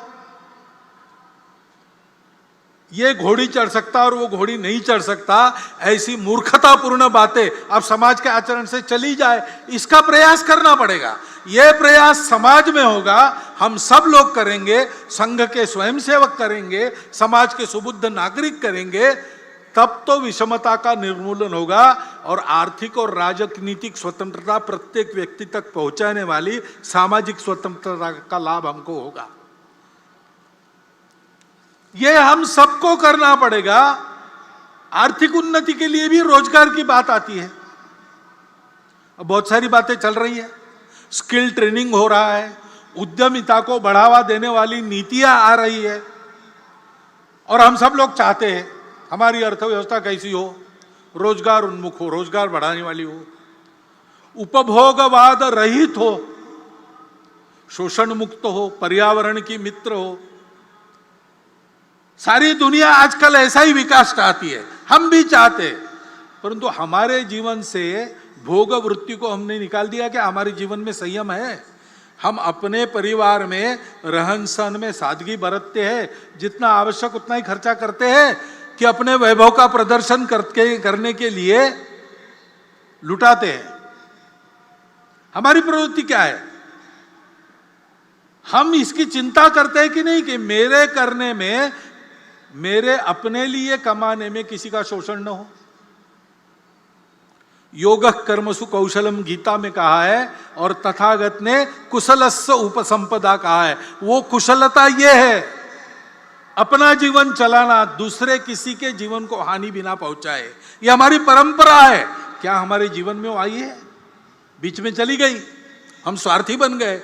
ये घोड़ी चढ़ सकता और वो घोड़ी नहीं चढ़ सकता, ऐसी मूर्खतापूर्ण बातें अब समाज के आचरण से चली जाए, इसका प्रयास करना पड़ेगा। यह प्रयास समाज में होगा, हम सब लोग करेंगे, संघ के स्वयंसेवक करेंगे, समाज के सुबुद्ध नागरिक करेंगे, तब तो विषमता का निर्मूलन होगा और आर्थिक और राजनीतिक स्वतंत्रता प्रत्येक व्यक्ति तक पहुंचाने वाली सामाजिक स्वतंत्रता का लाभ हमको होगा। यह हम सबको करना पड़ेगा। आर्थिक उन्नति के लिए भी रोजगार की बात आती है। अब बहुत सारी बातें चल रही है, स्किल ट्रेनिंग हो रहा है, उद्यमिता को बढ़ावा देने वाली नीतियां आ रही है, और हम सब लोग चाहते हैं हमारी अर्थव्यवस्था कैसी हो? रोजगार उन्मुख हो, रोजगार बढ़ाने वाली हो, उपभोगवाद रहित हो, शोषण मुक्त हो, पर्यावरण की मित्र हो। सारी दुनिया आजकल ऐसा ही विकास चाहती है, हम भी चाहते हैं, परंतु हमारे जीवन से भोग वृत्ति को हमने निकाल दिया। क्या हमारे जीवन में संयम है? हम अपने परिवार में रहन सहन में सादगी बरतते हैं, जितना आवश्यक उतना ही खर्चा करते हैं, कि अपने वैभव का प्रदर्शन करने के लिए लुटाते हैं? हमारी प्रवृत्ति क्या है? हम इसकी चिंता करते हैं कि नहीं कि मेरे करने में, मेरे अपने लिए कमाने में किसी का शोषण न हो। योग कर्मसु कौशलम गीता में कहा है, और तथागत ने कुशलस्य उपसंपदा कहा है। वो कुशलता ये है, अपना जीवन चलाना, दूसरे किसी के जीवन को हानि बिना पहुंचाए। ये हमारी परंपरा है। क्या हमारे जीवन में वो आई है? बीच में चली गई, हम स्वार्थी बन गए।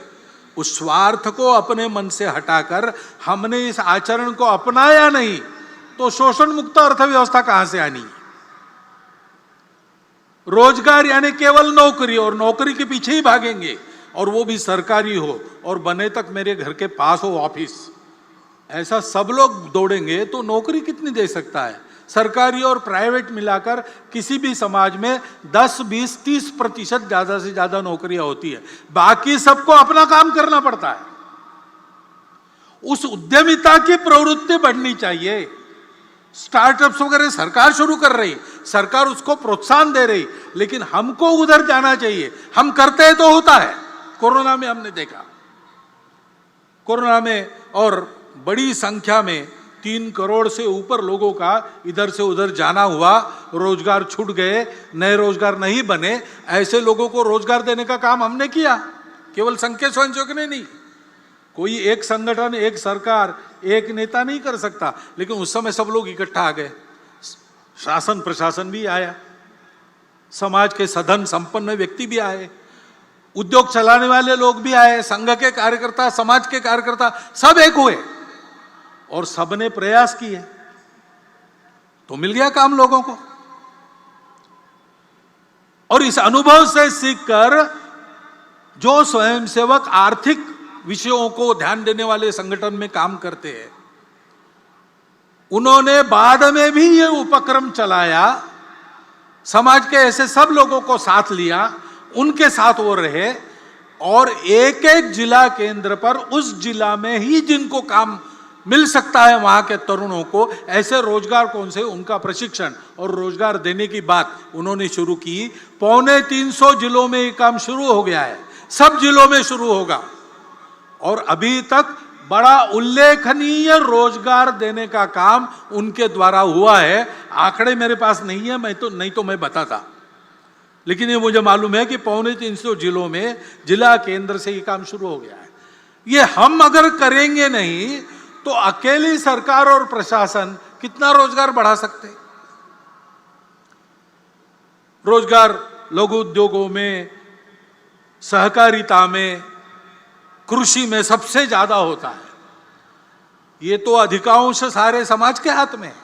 उस स्वार्थ को अपने मन से हटाकर हमने इस आचरण को अपनाया नहीं, तो शोषण मुक्त अर्थव्यवस्था कहां से आनी? रोजगार यानी केवल नौकरी, और नौकरी के पीछे ही भागेंगे, और वो भी सरकारी हो, और बने तक मेरे घर के पास हो ऑफिस, ऐसा सब लोग दौड़ेंगे तो नौकरी कितनी दे सकता है? सरकारी और प्राइवेट मिलाकर किसी भी समाज में 10, 20, 30% ज्यादा से ज्यादा नौकरियां होती है, बाकी सबको अपना काम करना पड़ता है। उस उद्यमिता की प्रवृत्ति बढ़नी चाहिए। स्टार्टअप्स वगैरह सरकार शुरू कर रही, सरकार उसको प्रोत्साहन दे रही, लेकिन हमको उधर जाना चाहिए। हम करते हैं तो होता है। कोरोना में हमने देखा, कोरोना में और बड़ी संख्या में 3 करोड़ से ऊपर लोगों का इधर से उधर जाना हुआ, रोजगार छूट गए, नए रोजगार नहीं बने। ऐसे लोगों को रोजगार देने का काम हमने किया, केवल संघ के स्वयंसेवक ने नहीं। कोई एक संगठन, एक सरकार, एक नेता नहीं कर सकता, लेकिन उस समय सब लोग इकट्ठा आ गए। शासन प्रशासन भी आया, समाज के सधन संपन्न व्यक्ति भी आए, उद्योग चलाने वाले लोग भी आए, संघ के कार्यकर्ता, समाज के कार्यकर्ता, सब एक हुए और सबने प्रयास किए, तो मिल गया काम लोगों को। और इस अनुभव से सीखकर जो स्वयंसेवक आर्थिक विषयों को ध्यान देने वाले संगठन में काम करते हैं, उन्होंने बाद में भी ये उपक्रम चलाया समाज के ऐसे सब लोगों को साथ लिया, उनके साथ वो रहे, और एक एक जिला केंद्र पर उस जिला में ही जिनको काम मिल सकता है वहां के तरुणों को ऐसे रोजगार कौन से, उनका प्रशिक्षण और रोजगार देने की बात उन्होंने शुरू की। 350 जिलों में ये काम शुरू हो गया है, सब जिलों में शुरू होगा, और अभी तक बड़ा उल्लेखनीय रोजगार देने का काम उनके द्वारा हुआ है। आंकड़े मेरे पास नहीं है, नहीं तो मैं बताता, लेकिन ये मुझे मालूम है कि 350 जिलों में जिला केंद्र से ये काम शुरू हो गया है। ये हम अगर करेंगे नहीं तो अकेली सरकार और प्रशासन कितना रोजगार बढ़ा सकते? रोजगार लघु उद्योगों में, सहकारिता में, कृषि में सबसे ज्यादा होता है। ये तो अधिकांश सारे समाज के हाथ में है।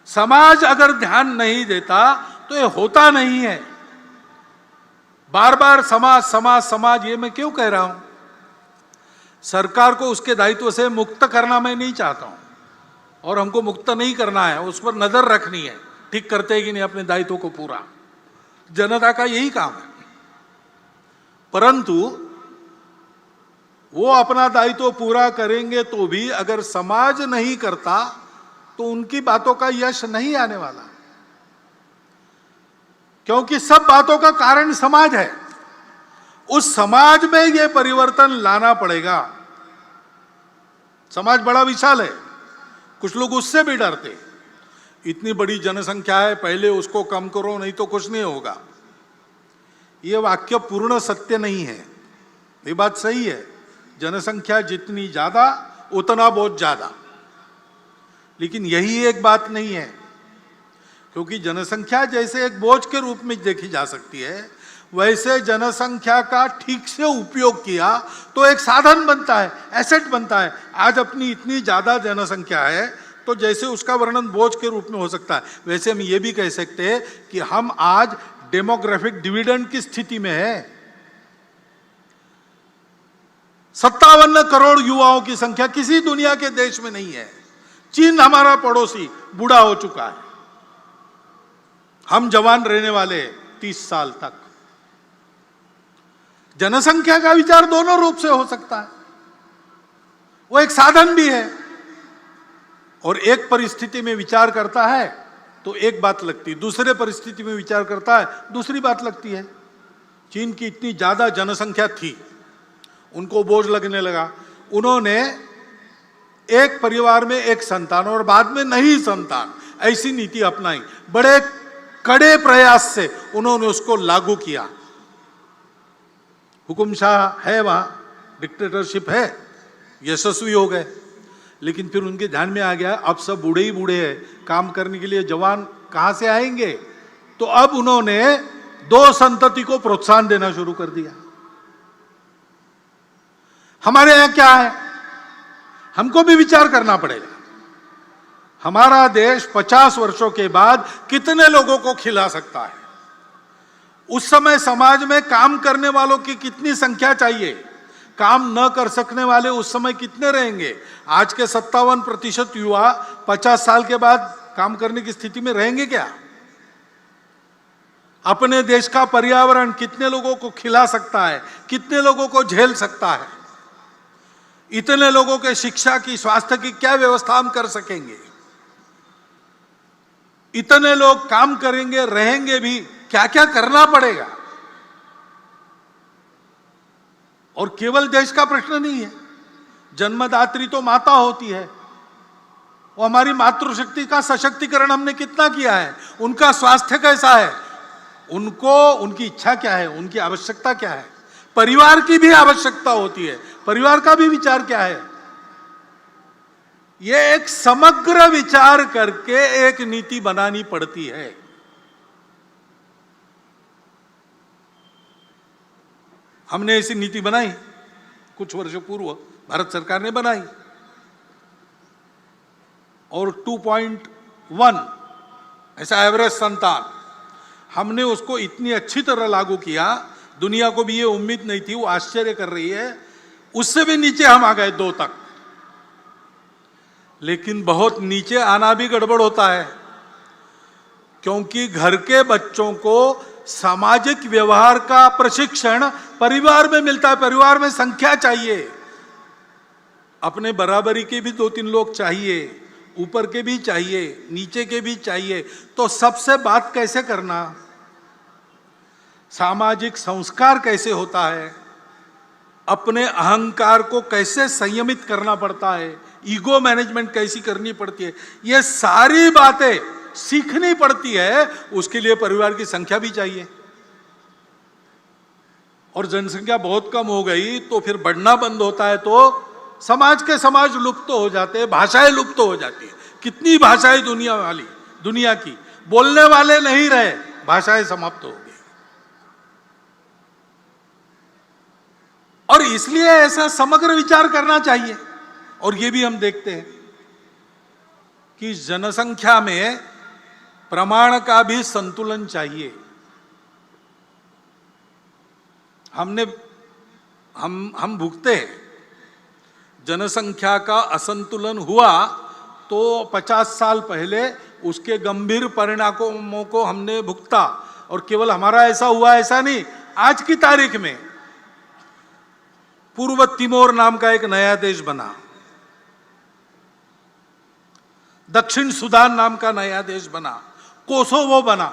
समाज अगर ध्यान नहीं देता तो ये होता नहीं है। बार बार समाज समाज समाज, ये मैं क्यों कह रहा हूं? सरकार को उसके दायित्व से मुक्त करना मैं नहीं चाहता हूं, और हमको मुक्त नहीं करना है, उस पर नजर रखनी है, ठीक करते हैं कि नहीं अपने दायित्व को पूरा। जनता का यही काम है। परंतु वो अपना दायित्व पूरा करेंगे तो भी अगर समाज नहीं करता तो उनकी बातों का यश नहीं आने वाला, क्योंकि सब बातों का कारण समाज है। उस समाज में यह परिवर्तन लाना पड़ेगा। समाज बड़ा विशाल है, कुछ लोग उससे भी डरते, इतनी बड़ी जनसंख्या है, पहले उसको कम करो नहीं तो कुछ नहीं होगा। यह वाक्य पूर्ण सत्य नहीं है। ये बात सही है, जनसंख्या जितनी ज्यादा उतना बहुत ज्यादा, लेकिन यही एक बात नहीं है, क्योंकि जनसंख्या जैसे एक बोझ के रूप में देखी जा सकती है, वैसे जनसंख्या का ठीक से उपयोग किया तो एक साधन बनता है, एसेट बनता है। आज अपनी इतनी ज्यादा जनसंख्या है तो जैसे उसका वर्णन बोझ के रूप में हो सकता है, वैसे हम ये भी कह सकते हैं कि हम आज डेमोग्राफिक डिविडेंड की स्थिति में है। 57 करोड़ युवाओं की संख्या किसी दुनिया के देश में नहीं है। चीन हमारा पड़ोसी बूढ़ा हो चुका है, हम जवान रहने वाले 30 साल तक। जनसंख्या का विचार दोनों रूप से हो सकता है, वो एक साधन भी है, और एक परिस्थिति में विचार करता है तो एक बात लगती है, दूसरे परिस्थिति में विचार करता है दूसरी बात लगती है। चीन की इतनी ज्यादा जनसंख्या थी, उनको बोझ लगने लगा, उन्होंने एक परिवार में एक संतान और बाद में नहीं संतान, ऐसी नीति अपनाई। बड़े कड़े प्रयास से उन्होंने उसको लागू किया। हुकुमशाह है वहां, डिक्टेटरशिप है, यशस्वी हो गए। लेकिन फिर उनके ध्यान में आ गया अब सब बूढ़े ही बूढ़े हैं, काम करने के लिए जवान कहां से आएंगे? तो अब उन्होंने 2 संतति को प्रोत्साहन देना शुरू कर दिया। हमारे यहां क्या है, हमको भी विचार करना पड़ेगा। हमारा देश 50 वर्षों के बाद कितने लोगों को खिला सकता है? उस समय समाज में काम करने वालों की कितनी संख्या चाहिए? काम न कर सकने वाले उस समय कितने रहेंगे? आज के 57% युवा 50 साल के बाद काम करने की स्थिति में रहेंगे क्या? अपने देश का पर्यावरण कितने लोगों को खिला सकता है, कितने लोगों को झेल सकता है? इतने लोगों के शिक्षा की, स्वास्थ्य की क्या व्यवस्था हम कर सकेंगे? इतने लोग काम करेंगे, रहेंगे भी, क्या क्या करना पड़ेगा? और केवल देश का प्रश्न नहीं है, जन्मदात्री तो माता होती है, वो हमारी मातृशक्ति का सशक्तिकरण हमने कितना किया है, उनका स्वास्थ्य कैसा है, उनको उनकी इच्छा क्या है, उनकी आवश्यकता क्या है, परिवार की भी आवश्यकता होती है, परिवार का भी विचार क्या है। यह एक समग्र विचार करके एक नीति बनानी पड़ती है। हमने ऐसी नीति बनाई कुछ वर्षों पूर्व, भारत सरकार ने बनाई, और 2.1 ऐसा एवरेज संतान, हमने उसको इतनी अच्छी तरह लागू किया, दुनिया को भी ये उम्मीद नहीं थी, वो आश्चर्य कर रही है। उससे भी नीचे हम आ गए 2 तक। लेकिन बहुत नीचे आना भी गड़बड़ होता है। क्योंकि घर के बच्चों को सामाजिक व्यवहार का प्रशिक्षण परिवार में मिलता है। परिवार में संख्या चाहिए, अपने बराबरी के भी 2-3 लोग चाहिए, ऊपर के भी चाहिए, नीचे के भी चाहिए। तो सबसे बात कैसे करना, सामाजिक संस्कार कैसे होता है, अपने अहंकार को कैसे संयमित करना पड़ता है, ईगो मैनेजमेंट कैसी करनी पड़ती है, ये सारी बातें सीखनी पड़ती है। उसके लिए परिवार की संख्या भी चाहिए। और जनसंख्या बहुत कम हो गई तो फिर बढ़ना बंद होता है, तो समाज के समाज लुप्त हो जाते हैं, भाषाएं लुप्त हो जाती है। कितनी भाषाएं दुनिया की बोलने वाले नहीं रहे, भाषाएं समाप्त हो गई। और इसलिए ऐसा समग्र विचार करना चाहिए। और ये भी हम देखते हैं कि जनसंख्या में प्रमाण का भी संतुलन चाहिए। हम भुगते हैं, जनसंख्या का असंतुलन हुआ तो 50 साल पहले उसके गंभीर परिणामों को हमने भुगता। और केवल हमारा ऐसा हुआ ऐसा नहीं, आज की तारीख में पूर्व तिमोर नाम का एक नया देश बना, दक्षिण सुदान नाम का नया देश बना, कोसोवो बना।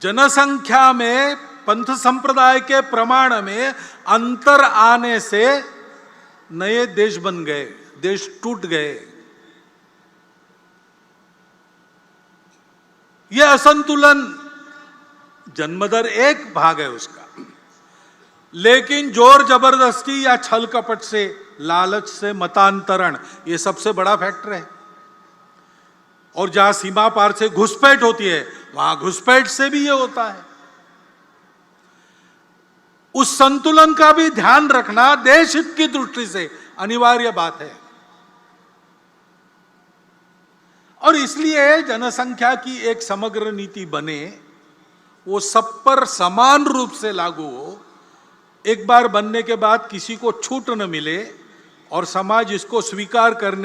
जनसंख्या में पंथ संप्रदाय के प्रमाण में अंतर आने से नए देश बन गए, देश टूट गए। यह असंतुलन जन्मदर एक भाग है उसका, लेकिन जोर जबरदस्ती या छल कपट से, लालच से मतांतरण, यह सबसे बड़ा फैक्टर है। और जहां सीमा पार से घुसपैठ होती है, वहां घुसपैठ से भी यह होता है। उस संतुलन का भी ध्यान रखना देश हित की दृष्टि से अनिवार्य बात है। और इसलिए जनसंख्या की एक समग्र नीति बने, वो सब पर समान रूप से लागू हो। एक बार बनने के बाद किसी को छूट न मिले और समाज इसको स्वीकार कर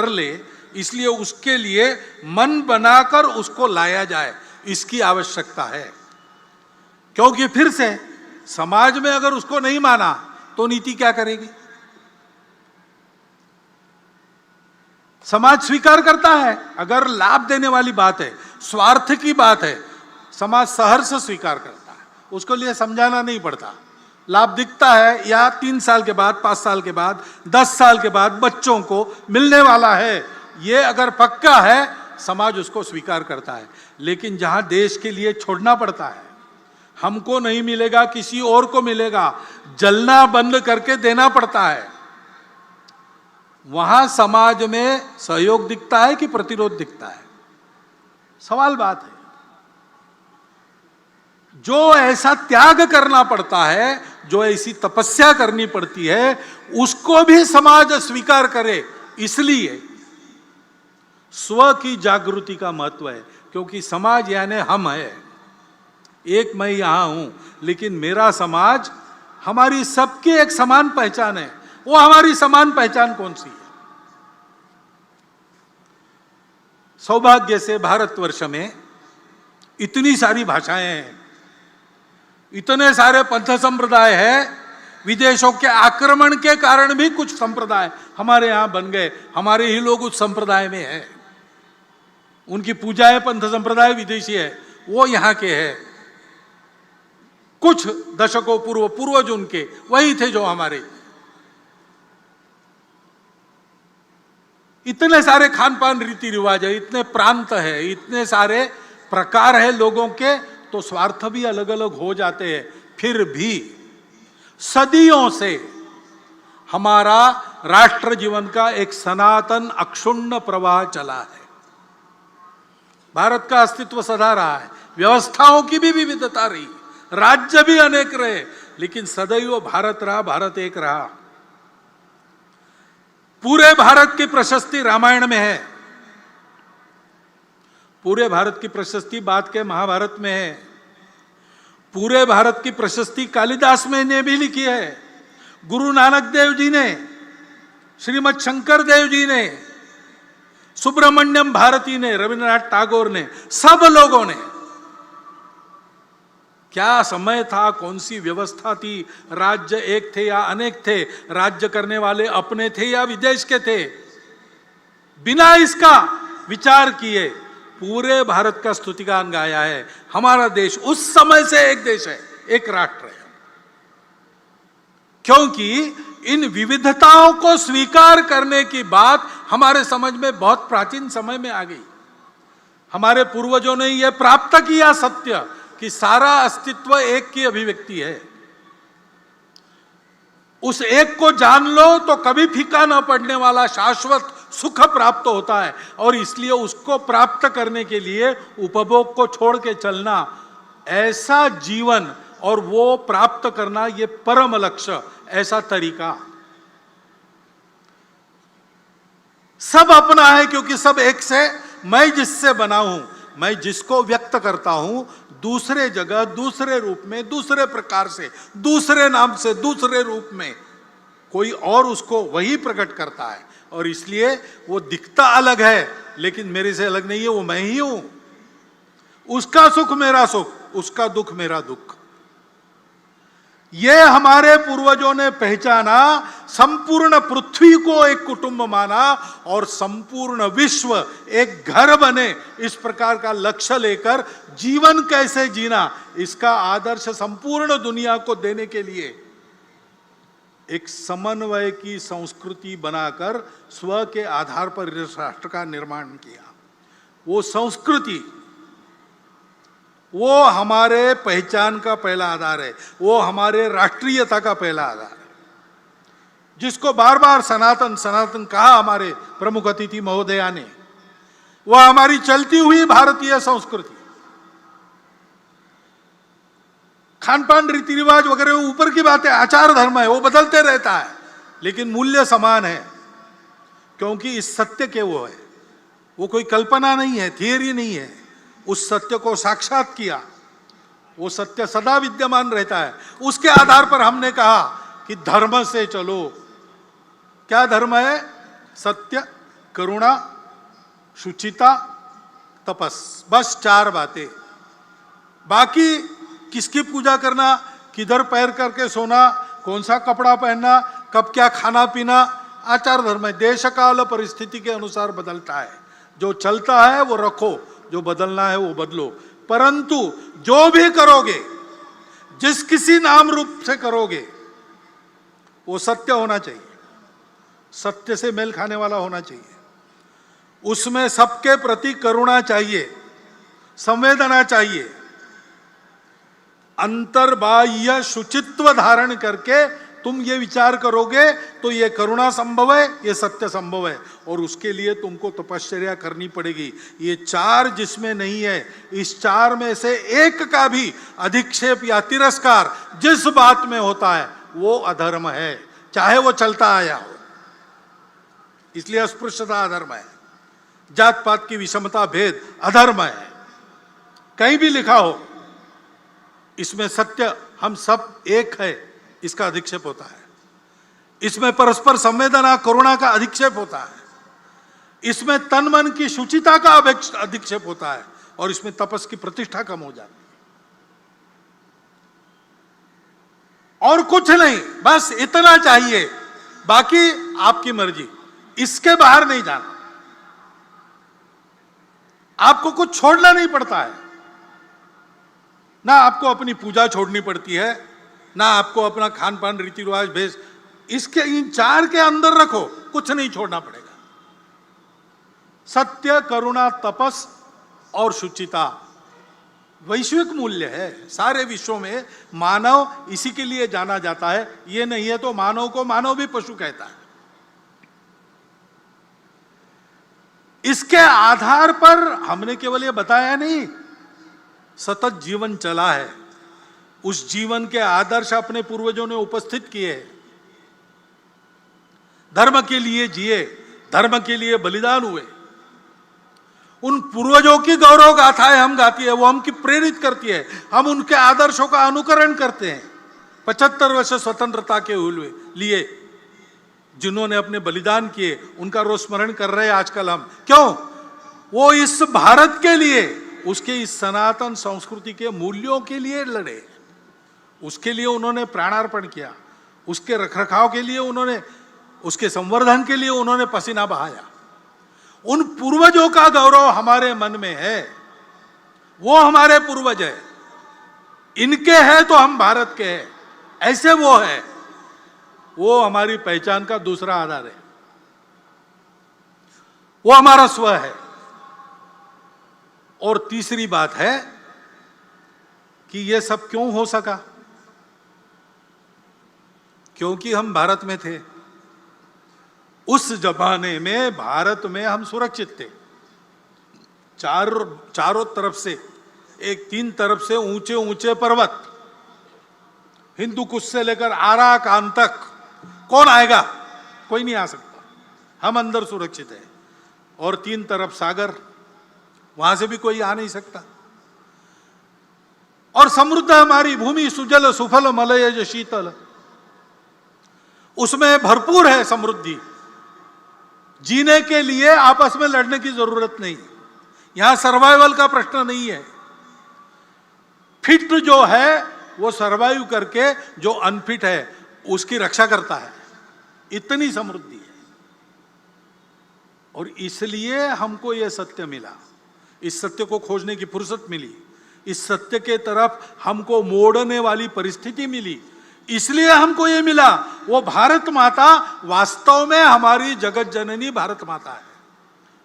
ले, इसलिए उसके लिए मन बनाकर उसको लाया जाए, इसकी आवश्यकता है। क्योंकि फिर से समाज में अगर उसको नहीं माना तो नीति क्या करेगी? समाज स्वीकार करता है, अगर लाभ देने वाली बात है, स्वार्थ की बात है, समाज सहर्ष स्वीकार करता है, उसको लिए समझाना नहीं पड़ता। लाभ दिखता है या 3 साल के बाद, 5 साल के बाद, 10 साल के बाद बच्चों को मिलने वाला है, ये अगर पक्का है, समाज उसको स्वीकार करता है। लेकिन जहां देश के लिए छोड़ना पड़ता है, हमको नहीं मिलेगा किसी और को मिलेगा, जलना बंद करके देना पड़ता है, वहां समाज में सहयोग दिखता है कि प्रतिरोध दिखता है? सवाल बात है। जो ऐसा त्याग करना पड़ता है, जो ऐसी तपस्या करनी पड़ती है, उसको भी समाज स्वीकार करे। इसलिए स्व की जागृति का महत्व है, क्योंकि समाज यानी हम है। एक मैं यहां हूं, लेकिन मेरा समाज, हमारी सबकी एक समान पहचान है। वो हमारी समान पहचान कौन सी है? सौभाग्य से भारतवर्ष में इतनी सारी भाषाएं हैं, इतने सारे पंथ संप्रदाय हैं। विदेशों के आक्रमण के कारण भी कुछ संप्रदाय हमारे यहां बन गए, हमारे ही लोग उस संप्रदाय में हैं। उनकी पूजा है पंथ संप्रदाय, विदेशी है, वो यहां के हैं। कुछ दशकों पूर्वज उनके वही थे जो हमारे। इतने सारे खान पान रीति रिवाज है, इतने प्रांत है, इतने सारे प्रकार है लोगों के, तो स्वार्थ भी अलग अलग हो जाते हैं। फिर भी सदियों से हमारा राष्ट्र जीवन का एक सनातन अक्षुण्ण प्रवाह चला है। भारत का अस्तित्व सदा रहा है, व्यवस्थाओं की भी विविधता रही, राज्य भी अनेक रहे, लेकिन सदैव भारत रहा, भारत एक रहा। पूरे भारत की प्रशस्ति रामायण में है, पूरे भारत की प्रशस्ति बाद के महाभारत में है, पूरे भारत की प्रशस्ति कालिदास में ने भी लिखी है, गुरु नानक देव जी ने, श्रीमद शंकर देव जी ने, सुब्रमण्यम भारती ने, रविन्द्रनाथ टैगोर ने, सब लोगों ने। क्या समय था, कौन सी व्यवस्था थी, राज्य एक थे या अनेक थे, राज्य करने वाले अपने थे या विदेश के थे, बिना इसका विचार किए पूरे भारत का स्तुतिगान गाया है। हमारा देश उस समय से एक देश है, एक राष्ट्र है, क्योंकि इन विविधताओं को स्वीकार करने की बात हमारे समझ में बहुत प्राचीन समय में आ गई। हमारे पूर्वजों ने यह प्राप्त किया सत्य कि सारा अस्तित्व एक की अभिव्यक्ति है। उस एक को जान लो तो कभी फीका न पड़ने वाला शाश्वत सुख प्राप्त होता है, और इसलिए उसको प्राप्त करने के लिए उपभोग को छोड़ के चलना, ऐसा जीवन और वो प्राप्त करना, ये परम लक्ष्य, ऐसा तरीका सब अपना है, क्योंकि सब एक से, मैं जिससे बना हूं, मैं जिसको व्यक्त करता हूं दूसरे जगह, दूसरे रूप में, दूसरे प्रकार से, दूसरे नाम से, दूसरे रूप में, कोई और उसको वही प्रकट करता है, और इसलिए वो दिखता अलग है लेकिन मेरे से अलग नहीं है, वो मैं ही हूं। उसका सुख मेरा सुख, उसका दुख मेरा दुख। ये हमारे पूर्वजों ने पहचाना, संपूर्ण पृथ्वी को एक कुटुंब माना और संपूर्ण विश्व एक घर बने, इस प्रकार का लक्ष्य लेकर जीवन कैसे जीना, इसका आदर्श संपूर्ण दुनिया को देने के लिए एक समन्वय की संस्कृति बनाकर स्व के आधार पर इस राष्ट्र का निर्माण किया। वो संस्कृति, वो हमारे पहचान का पहला आधार है, वो हमारे राष्ट्रीयता का पहला आधार है, जिसको बार बार सनातन सनातन कहा हमारे प्रमुख अतिथि महोदया ने। वह हमारी चलती हुई भारतीय संस्कृति, खान पान, रीति रिवाज वगैरह ऊपर की बात है, आचार धर्म है, वो बदलते रहता है, लेकिन मूल्य समान है, क्योंकि इस सत्य के वो है, वो कोई कल्पना नहीं है, थियरी नहीं है, उस सत्य को साक्षात किया, वो सत्य सदा विद्यमान रहता है। उसके आधार पर हमने कहा कि धर्म से चलो। क्या धर्म है? सत्य, करुणा, शुचिता, तपस, बस 4 बातें। बाकी किसकी पूजा करना, किधर पैर करके सोना, कौन सा कपड़ा पहनना, कब क्या खाना पीना, आचार धर्म है, देश काल परिस्थिति के अनुसार बदलता है। जो चलता है वो रखो, जो बदलना है वो बदलो, परंतु जो भी करोगे, जिस किसी नाम रूप से करोगे, वो सत्य होना चाहिए, सत्य से मेल खाने वाला होना चाहिए, उसमें सबके प्रति करुणा चाहिए, संवेदना चाहिए, अंतर्बाह्य शुचित्व धारण करके तुम ये विचार करोगे तो ये करुणा संभव है, ये सत्य संभव है, और उसके लिए तुमको तपश्चर्या करनी पड़ेगी। ये 4 जिसमें नहीं है, इस 4 में से एक का भी अधिक्षेप या तिरस्कार जिस बात में होता है वो अधर्म है, चाहे वो चलता आया हो। इसलिए अस्पृश्यता अधर्म है, जात पात की विषमता भेद अधर्म है, कहीं भी लिखा हो। इसमें सत्य हम सब एक है, इसका अधिक्षेप होता है। इसमें परस्पर संवेदना करुणा का अधिक्षेप होता है। इसमें तन मन की शुचिता का अधिक्षेप होता है, और इसमें तपस की प्रतिष्ठा कम हो जाती है। और कुछ नहीं, बस इतना चाहिए, बाकी आपकी मर्जी, इसके बाहर नहीं जाना। आपको कुछ छोड़ना नहीं पड़ता है, ना आपको अपनी पूजा छोड़नी पड़ती है, ना आपको अपना खान पान रीति रिवाज भेष, इसके इन 4 के अंदर रखो, कुछ नहीं छोड़ना पड़ेगा। सत्य, करुणा, तपस और शुचिता वैश्विक मूल्य है। सारे विश्व में मानव इसी के लिए जाना जाता है, ये नहीं है तो मानव को मानव भी पशु कहता है। इसके आधार पर हमने केवल ये बताया नहीं, सतत जीवन चला है, उस जीवन के आदर्श अपने पूर्वजों ने उपस्थित किए, धर्म के लिए जिए, धर्म के लिए बलिदान हुए। उन पूर्वजों की गौरव गाथाएं हम गाती है, वो हमकी प्रेरित करती है, हम उनके आदर्शों का अनुकरण करते हैं। 75 वर्ष स्वतंत्रता के लिए जिन्होंने अपने बलिदान किए, उनका रोज स्मरण कर रहे हैं आजकल हम। क्यों? वो इस भारत के लिए, उसके इस सनातन संस्कृति के मूल्यों के लिए लड़े, उसके लिए उन्होंने प्राणार्पण किया, उसके रखरखाव के लिए उन्होंने, उसके संवर्धन के लिए उन्होंने पसीना बहाया। उन पूर्वजों का गौरव हमारे मन में है, वो हमारे पूर्वज है, इनके हैं तो हम भारत के हैं, ऐसे वो है, वो हमारी पहचान का दूसरा आधार है, वो हमारा स्व है। और तीसरी बात है कि ये सब क्यों हो सका? क्योंकि हम भारत में थे। उस जमाने में भारत में हम सुरक्षित थे। चारों तरफ से, एक तीन तरफ से ऊंचे ऊंचे पर्वत, हिंदू कुश से लेकर आराकान तक, कौन आएगा? कोई नहीं आ सकता। हम अंदर सुरक्षित हैं। और तीन तरफ सागर, वहां से भी कोई आ नहीं सकता। और समृद्ध हमारी भूमि, सुजल सुफल मलयज शीतल, उसमें भरपूर है समृद्धि। जीने के लिए आपस में लड़ने की जरूरत नहीं, यहां सर्वाइवल का प्रश्न नहीं है। फिट जो है वो सर्वाइव करके, जो अनफिट है उसकी रक्षा करता है। इतनी समृद्धि है। और इसलिए हमको यह सत्य मिला, इस सत्य को खोजने की फुर्सत मिली, इस सत्य के तरफ हमको मोड़ने वाली परिस्थिति मिली, इसलिए हमको ये मिला। वो भारत माता वास्तव में हमारी जगत जननी भारत माता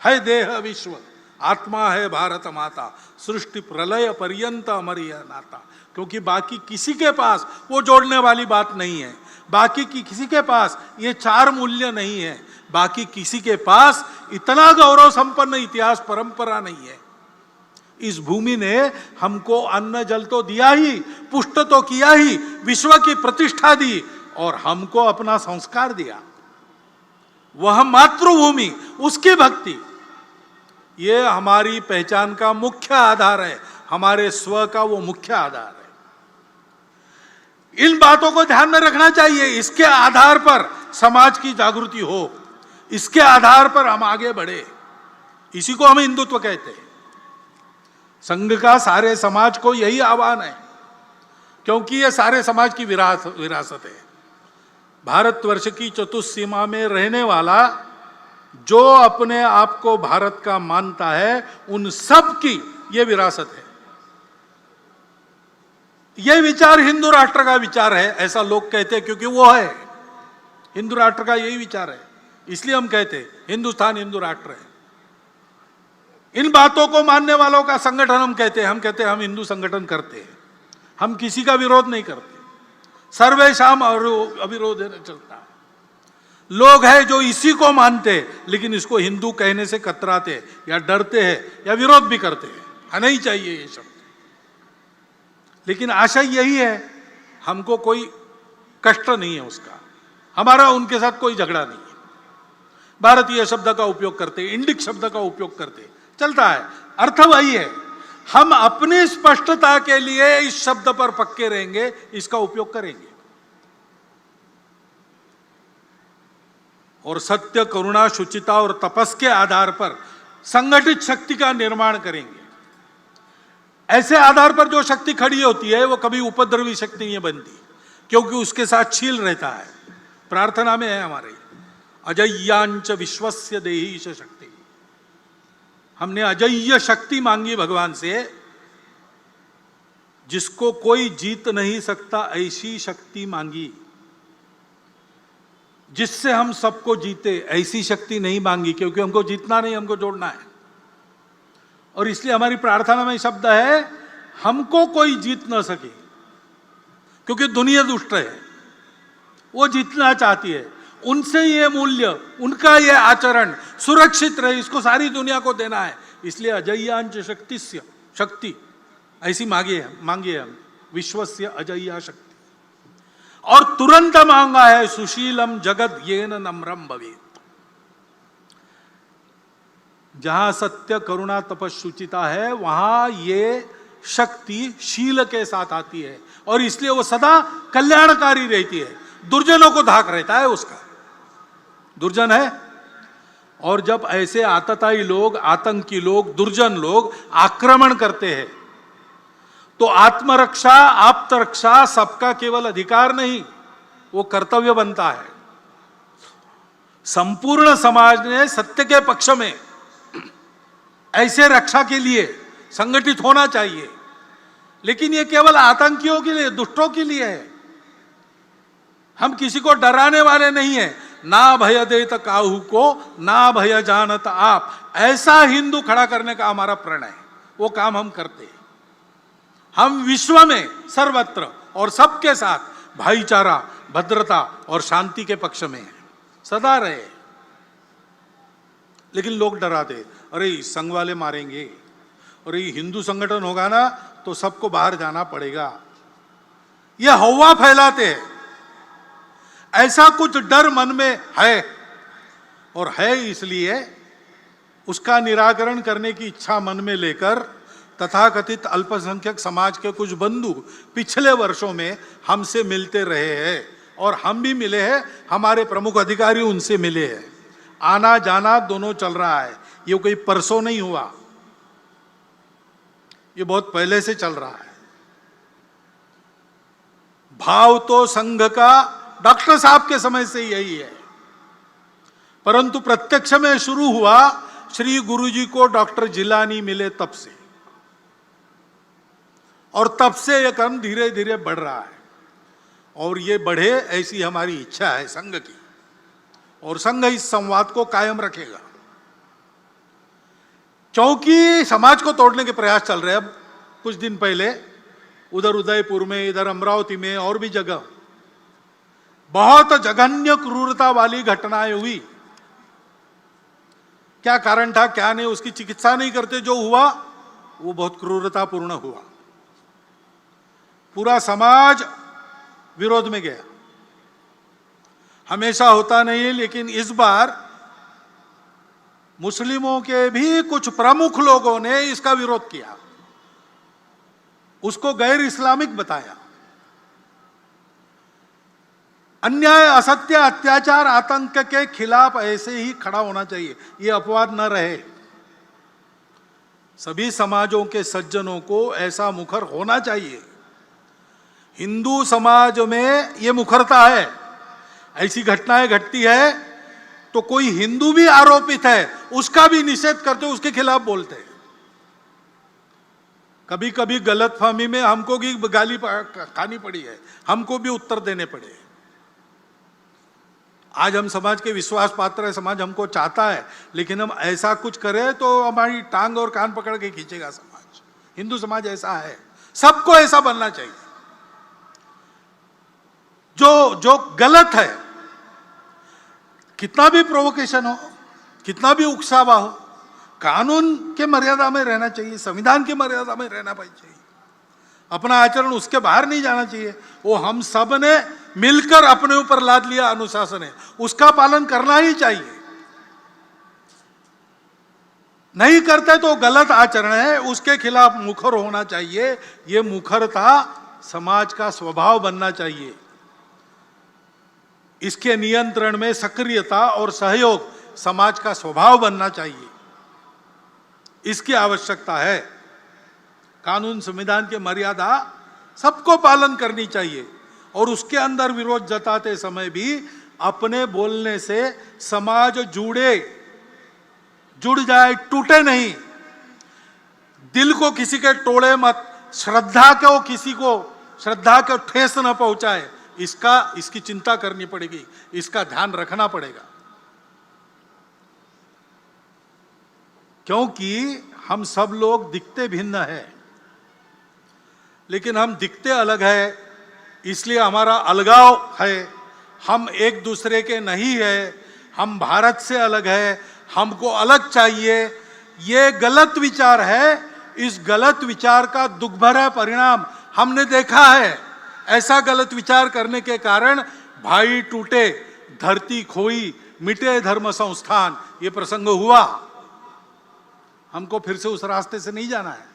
है देह विश्व, आत्मा है भारत माता, सृष्टि प्रलय पर्यंत अमरिय नाता। क्योंकि बाकी किसी के पास वो जोड़ने वाली बात नहीं है, बाकी की किसी के पास ये चार मूल्य नहीं है, बाकी किसी के पास इतना गौरव संपन्न इतिहास परंपरा नहीं है। इस भूमि ने हमको अन्न जल तो दिया ही, पुष्ट तो किया ही, विश्व की प्रतिष्ठा दी और हमको अपना संस्कार दिया। वह मातृभूमि, उसकी भक्ति, ये हमारी पहचान का मुख्य आधार है, हमारे स्व का वो मुख्य आधार है। इन बातों को ध्यान में रखना चाहिए। इसके आधार पर समाज की जागृति हो, इसके आधार पर हम आगे बढ़े, इसी को हम हिंदुत्व कहते हैं। संघ का सारे समाज को यही आह्वान है, क्योंकि ये सारे समाज की विरासत है। भारतवर्ष की चतुष्सीमा में रहने वाला जो अपने आप को भारत का मानता है, उन सब की ये विरासत है। यह विचार हिंदू राष्ट्र का विचार है, ऐसा लोग कहते हैं, क्योंकि वो है हिंदू राष्ट्र का यही विचार है, इसलिए हम कहते हैं हिंदुस्तान हिंदू राष्ट्र है। इन बातों को मानने वालों का संगठन हम कहते हैं, हम हिंदू संगठन करते हैं। हम किसी का विरोध नहीं करते, सर्वेशाम अविरोध चलता है। लोग हैं जो इसी को मानते, लेकिन इसको हिंदू कहने से कतराते या डरते हैं या विरोध भी करते हैं, नहीं चाहिए ये शब्द। लेकिन आशय यही है, हमको कोई कष्ट नहीं है उसका, हमारा उनके साथ कोई झगड़ा नहीं है। भारतीय शब्द का उपयोग करते, इंडिक शब्द का उपयोग करते, चलता है, अर्थ वही है। हम अपनी स्पष्टता के लिए इस शब्द पर पक्के रहेंगे, इसका उपयोग करेंगे और सत्य, करुणा, शुचिता और तपस के आधार पर संगठित शक्ति का निर्माण करेंगे। ऐसे आधार पर जो शक्ति खड़ी होती है वो कभी उपद्रवी शक्ति नहीं बनती, क्योंकि उसके साथ शील रहता है। प्रार्थना में है हमारे, अजय्यांच विश्वस्य देहीश शक्ति। हमने अजय्य शक्ति मांगी भगवान से, जिसको कोई जीत नहीं सकता ऐसी शक्ति मांगी, जिससे हम सबको जीते ऐसी शक्ति नहीं मांगी, क्योंकि हमको जीतना नहीं, हमको जोड़ना है। और इसलिए हमारी प्रार्थना में शब्द है, हमको कोई जीत ना सके, क्योंकि दुनिया दुष्ट है, वो जीतना चाहती है। उनसे ये मूल्य, उनका ये आचरण सुरक्षित रहे, इसको सारी दुनिया को देना है। इसलिए अजय्यांच शक्तिस्य, शक्ति ऐसी मांगी है हम, विश्वस्य अजय्या शक्ति। और तुरंत मांगा है, सुशीलम जगत येन नम्रम भवेत्। जहां सत्य, करुणा, तपस, शुचिता है, वहां ये शक्ति शील के साथ आती है, और इसलिए वो सदा कल्याणकारी रहती है, दुर्जनों को धाक रहता है उसका। दुर्जन है। और जब ऐसे आतताई लोग, आतंकी लोग, दुर्जन लोग आक्रमण करते हैं तो आत्मरक्षा, आप्तरक्षा सबका केवल अधिकार नहीं, वो कर्तव्य बनता है। संपूर्ण समाज ने सत्य के पक्ष में ऐसे रक्षा के लिए संगठित होना चाहिए। लेकिन ये केवल आतंकियों के लिए, दुष्टों के लिए है। हम किसी को डराने वाले नहीं है। ना भय देत काहू को, ना भय जानत आप, ऐसा हिंदू खड़ा करने का हमारा प्रण है। वो काम हम करते हैं। हम विश्व में सर्वत्र और सबके साथ भाईचारा, भद्रता और शांति के पक्ष में हैं, सदा रहे। लेकिन लोग डराते, अरे संघ वाले मारेंगे, और ये हिंदू संगठन होगा ना तो सबको बाहर जाना पड़ेगा। ये हवा फैलाते हैं। ऐसा कुछ डर मन में है, और है इसलिए उसका निराकरण करने की इच्छा मन में लेकर तथाकथित अल्पसंख्यक समाज के कुछ बंधु पिछले वर्षों में हमसे मिलते रहे हैं, और हम भी मिले हैं। हमारे प्रमुख अधिकारी उनसे मिले हैं। आना जाना दोनों चल रहा है। ये कोई परसों नहीं हुआ, ये बहुत पहले से चल रहा है। भाव तो संघ का डॉक्टर साहब के समय से यही है, परंतु प्रत्यक्ष में शुरू हुआ श्री गुरुजी को डॉक्टर जिलानी मिले तब से, और तब से यह क्रम धीरे धीरे बढ़ रहा है। और ये बढ़े ऐसी हमारी इच्छा है संघ की, और संघ इस संवाद को कायम रखेगा। क्योंकि समाज को तोड़ने के प्रयास चल रहे हैं। अब कुछ दिन पहले उधर उदयपुर में, इधर अमरावती में और भी जगह बहुत जघन्य क्रूरता वाली घटनाएं हुई। क्या कारण था, क्या नहीं, उसकी चिकित्सा नहीं करते। जो हुआ वो बहुत क्रूरतापूर्ण हुआ। पूरा समाज विरोध में गया। हमेशा होता नहीं है, लेकिन इस बार मुस्लिमों के भी कुछ प्रमुख लोगों ने इसका विरोध किया, उसको गैर इस्लामिक बताया। अन्याय, असत्य, अत्याचार, आतंक के खिलाफ ऐसे ही खड़ा होना चाहिए। ये अपवाद न रहे। सभी समाजों के सज्जनों को ऐसा मुखर होना चाहिए। हिंदू समाज में ये मुखरता है। ऐसी घटनाएं घटती है तो कोई हिंदू भी आरोपित है, उसका भी निषेध करते, उसके खिलाफ बोलते हैं। कभी कभी गलतफहमी में हमको भी गाली खानी पड़ी है, हमको भी उत्तर देने पड़े। आज हम समाज के विश्वास पात्र है, समाज हमको चाहता है, लेकिन हम ऐसा कुछ करें तो हमारी टांग और कान पकड़ के खींचेगा समाज। हिंदू समाज ऐसा है, सबको ऐसा बनना चाहिए। जो गलत है, कितना भी प्रोवोकेशन हो, कितना भी उकसावा हो, कानून के मर्यादा में रहना चाहिए, संविधान की मर्यादा में रहना चाहिए। अपना आचरण उसके बाहर नहीं जाना चाहिए। वो हम सब ने मिलकर अपने ऊपर लाद लिया अनुशासन है, उसका पालन करना ही चाहिए। नहीं करते तो गलत आचरण है, उसके खिलाफ मुखर होना चाहिए। ये मुखरता समाज का स्वभाव बनना चाहिए। इसके नियंत्रण में सक्रियता और सहयोग समाज का स्वभाव बनना चाहिए। इसकी आवश्यकता है। कानून, संविधान की मर्यादा सबको पालन करनी चाहिए, और उसके अंदर विरोध जताते समय भी अपने बोलने से समाज जुड़ जाए, टूटे नहीं। दिल को किसी के तोड़े मत, श्रद्धा को ठेस न पहुंचाए। इसकी चिंता करनी पड़ेगी, इसका ध्यान रखना पड़ेगा। क्योंकि हम सब लोग दिखते भिन्न है, लेकिन हम दिखते अलग है, इसलिए हमारा अलगाव है। हम एक दूसरे के नहीं है, हम भारत से अलग है, हमको अलग चाहिए। ये गलत विचार है। इस गलत विचार का दुख भरा परिणाम हमने देखा है। ऐसा गलत विचार करने के कारण भाई टूटे, धरती खोई, मिटे धर्म संस्थान, ये प्रसंग हुआ। हमको फिर से उस रास्ते से नहीं जाना है।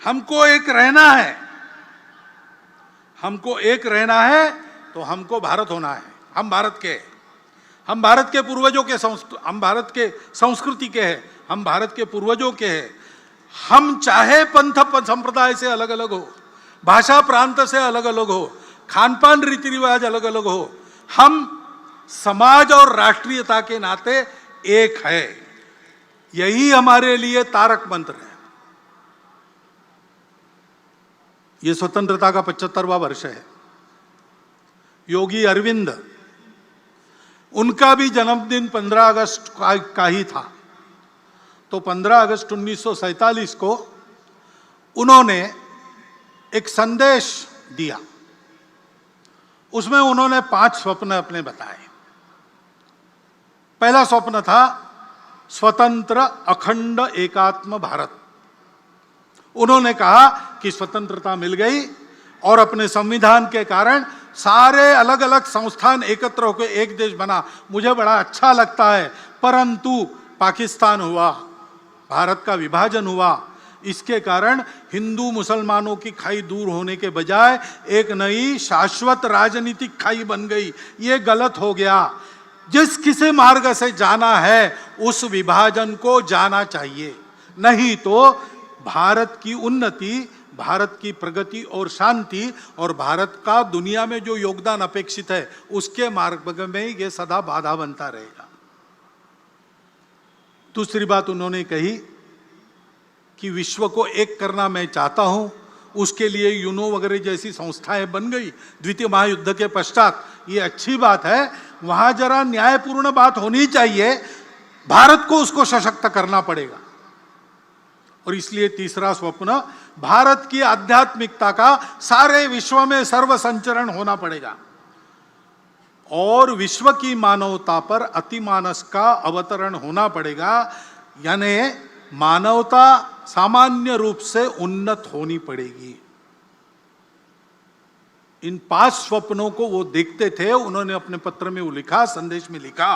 हमको एक रहना है। हमको एक रहना है तो हमको भारत होना है। हम भारत के, हम भारत के पूर्वजों के हम भारत के संस्कृति के हैं, हम भारत के पूर्वजों के हैं। हम चाहे पंथ संप्रदाय से अलग अलग हो, भाषा प्रांत से अलग अलग हो, खान पान रीति रिवाज अलग अलग हो, हम समाज और राष्ट्रीयता के नाते एक है। यही हमारे लिए तारक मंत्र है। ये स्वतंत्रता का 75वां वर्ष है। योगी अरविंद, उनका भी जन्मदिन 15 अगस्त का ही था। तो 15 अगस्त 1947 को उन्होंने एक संदेश दिया। उसमें उन्होंने 5 स्वप्न अपने बताए। पहला स्वप्न था स्वतंत्र अखंड एकात्म भारत। उन्होंने कहा कि स्वतंत्रता मिल गई और अपने संविधान के कारण सारे अलग अलग संस्थान एकत्र होकर एक देश बना, मुझे बड़ा अच्छा लगता है। परंतु पाकिस्तान हुआ, भारत का विभाजन हुआ, इसके कारण हिंदू मुसलमानों की खाई दूर होने के बजाय एक नई शाश्वत राजनीतिक खाई बन गई। ये गलत हो गया। जिस किसी मार्ग से जाना है उस विभाजन को जाना चाहिए, नहीं तो भारत की उन्नति, भारत की प्रगति और शांति और भारत का दुनिया में जो योगदान अपेक्षित है उसके मार्ग में ये सदा बाधा बनता रहेगा। दूसरी बात उन्होंने कही कि विश्व को एक करना मैं चाहता हूं, उसके लिए यूनो वगैरह जैसी संस्थाएं बन गई द्वितीय महायुद्ध के पश्चात। ये अच्छी बात है, वहां जरा न्यायपूर्ण बात होनी चाहिए। भारत को उसको सशक्त करना पड़ेगा। और इसलिए तीसरा स्वप्न, भारत की आध्यात्मिकता का सारे विश्व में सर्व संचरण होना पड़ेगा और विश्व की मानवता पर अतिमानस का अवतरण होना पड़ेगा। यानी मानवता सामान्य रूप से उन्नत होनी पड़ेगी। इन 5 स्वप्नों को वो देखते थे। उन्होंने अपने पत्र में वो लिखा, संदेश में लिखा।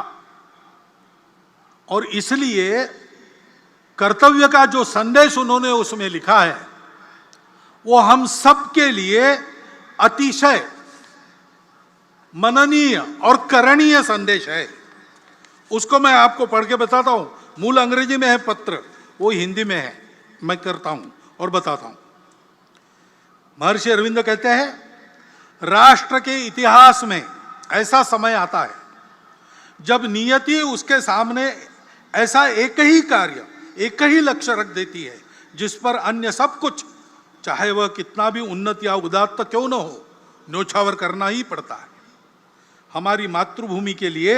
और इसलिए कर्तव्य का जो संदेश उन्होंने उसमें लिखा है वो हम सबके लिए अतिशय मननीय और करणीय संदेश है। उसको मैं आपको पढ़ के बताता हूं। मूल अंग्रेजी में है पत्र, वो हिंदी में है, मैं करता हूं और बताता हूं। महर्षि अरविंद कहते हैं, राष्ट्र के इतिहास में ऐसा समय आता है जब नियति उसके सामने ऐसा एक ही कार्य, एक ही लक्ष्य रख देती है जिस पर अन्य सब कुछ, चाहे वह कितना भी उन्नत या उदात्त क्यों न हो, न्योछावर करना ही पड़ता है। हमारी मातृभूमि के लिए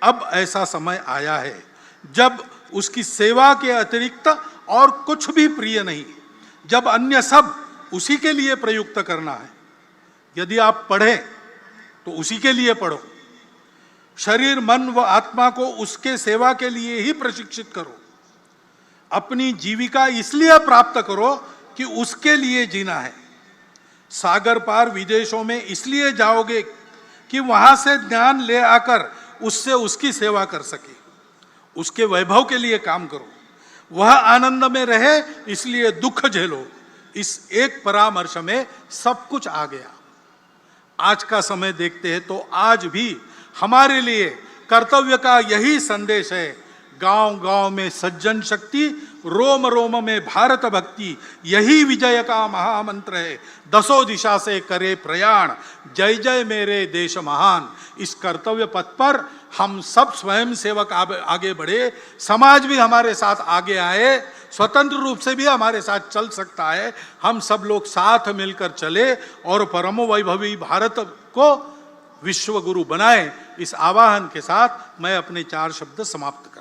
अब ऐसा समय आया है जब उसकी सेवा के अतिरिक्त और कुछ भी प्रिय नहीं, जब अन्य सब उसी के लिए प्रयुक्त करना है। यदि आप पढ़ें तो उसी के लिए पढ़ो। शरीर, मन व आत्मा को उसके सेवा के लिए ही प्रशिक्षित करो। अपनी जीविका इसलिए प्राप्त करो कि उसके लिए जीना है। सागर पार विदेशों में इसलिए जाओगे कि वहां से ज्ञान ले आकर उससे उसकी सेवा कर सके। उसके वैभव के लिए काम करो। वह आनंद में रहे इसलिए दुख झेलो। इस एक परामर्श में सब कुछ आ गया। आज का समय देखते हैं तो आज भी हमारे लिए कर्तव्य का यही संदेश है। गांव गांव में सज्जन शक्ति, रोम रोम में भारत भक्ति, यही विजय का महामंत्र है। दसों दिशा से करे प्रयाण, जय जय मेरे देश महान। इस कर्तव्य पथ पर हम सब स्वयं सेवक आगे बढ़े। समाज भी हमारे साथ आगे आए, स्वतंत्र रूप से भी हमारे साथ चल सकता है। हम सब लोग साथ मिलकर चले और परम वैभवी भारत को विश्व गुरु बनाए। इस आवाहन के साथ मैं अपने 4 शब्द समाप्त कर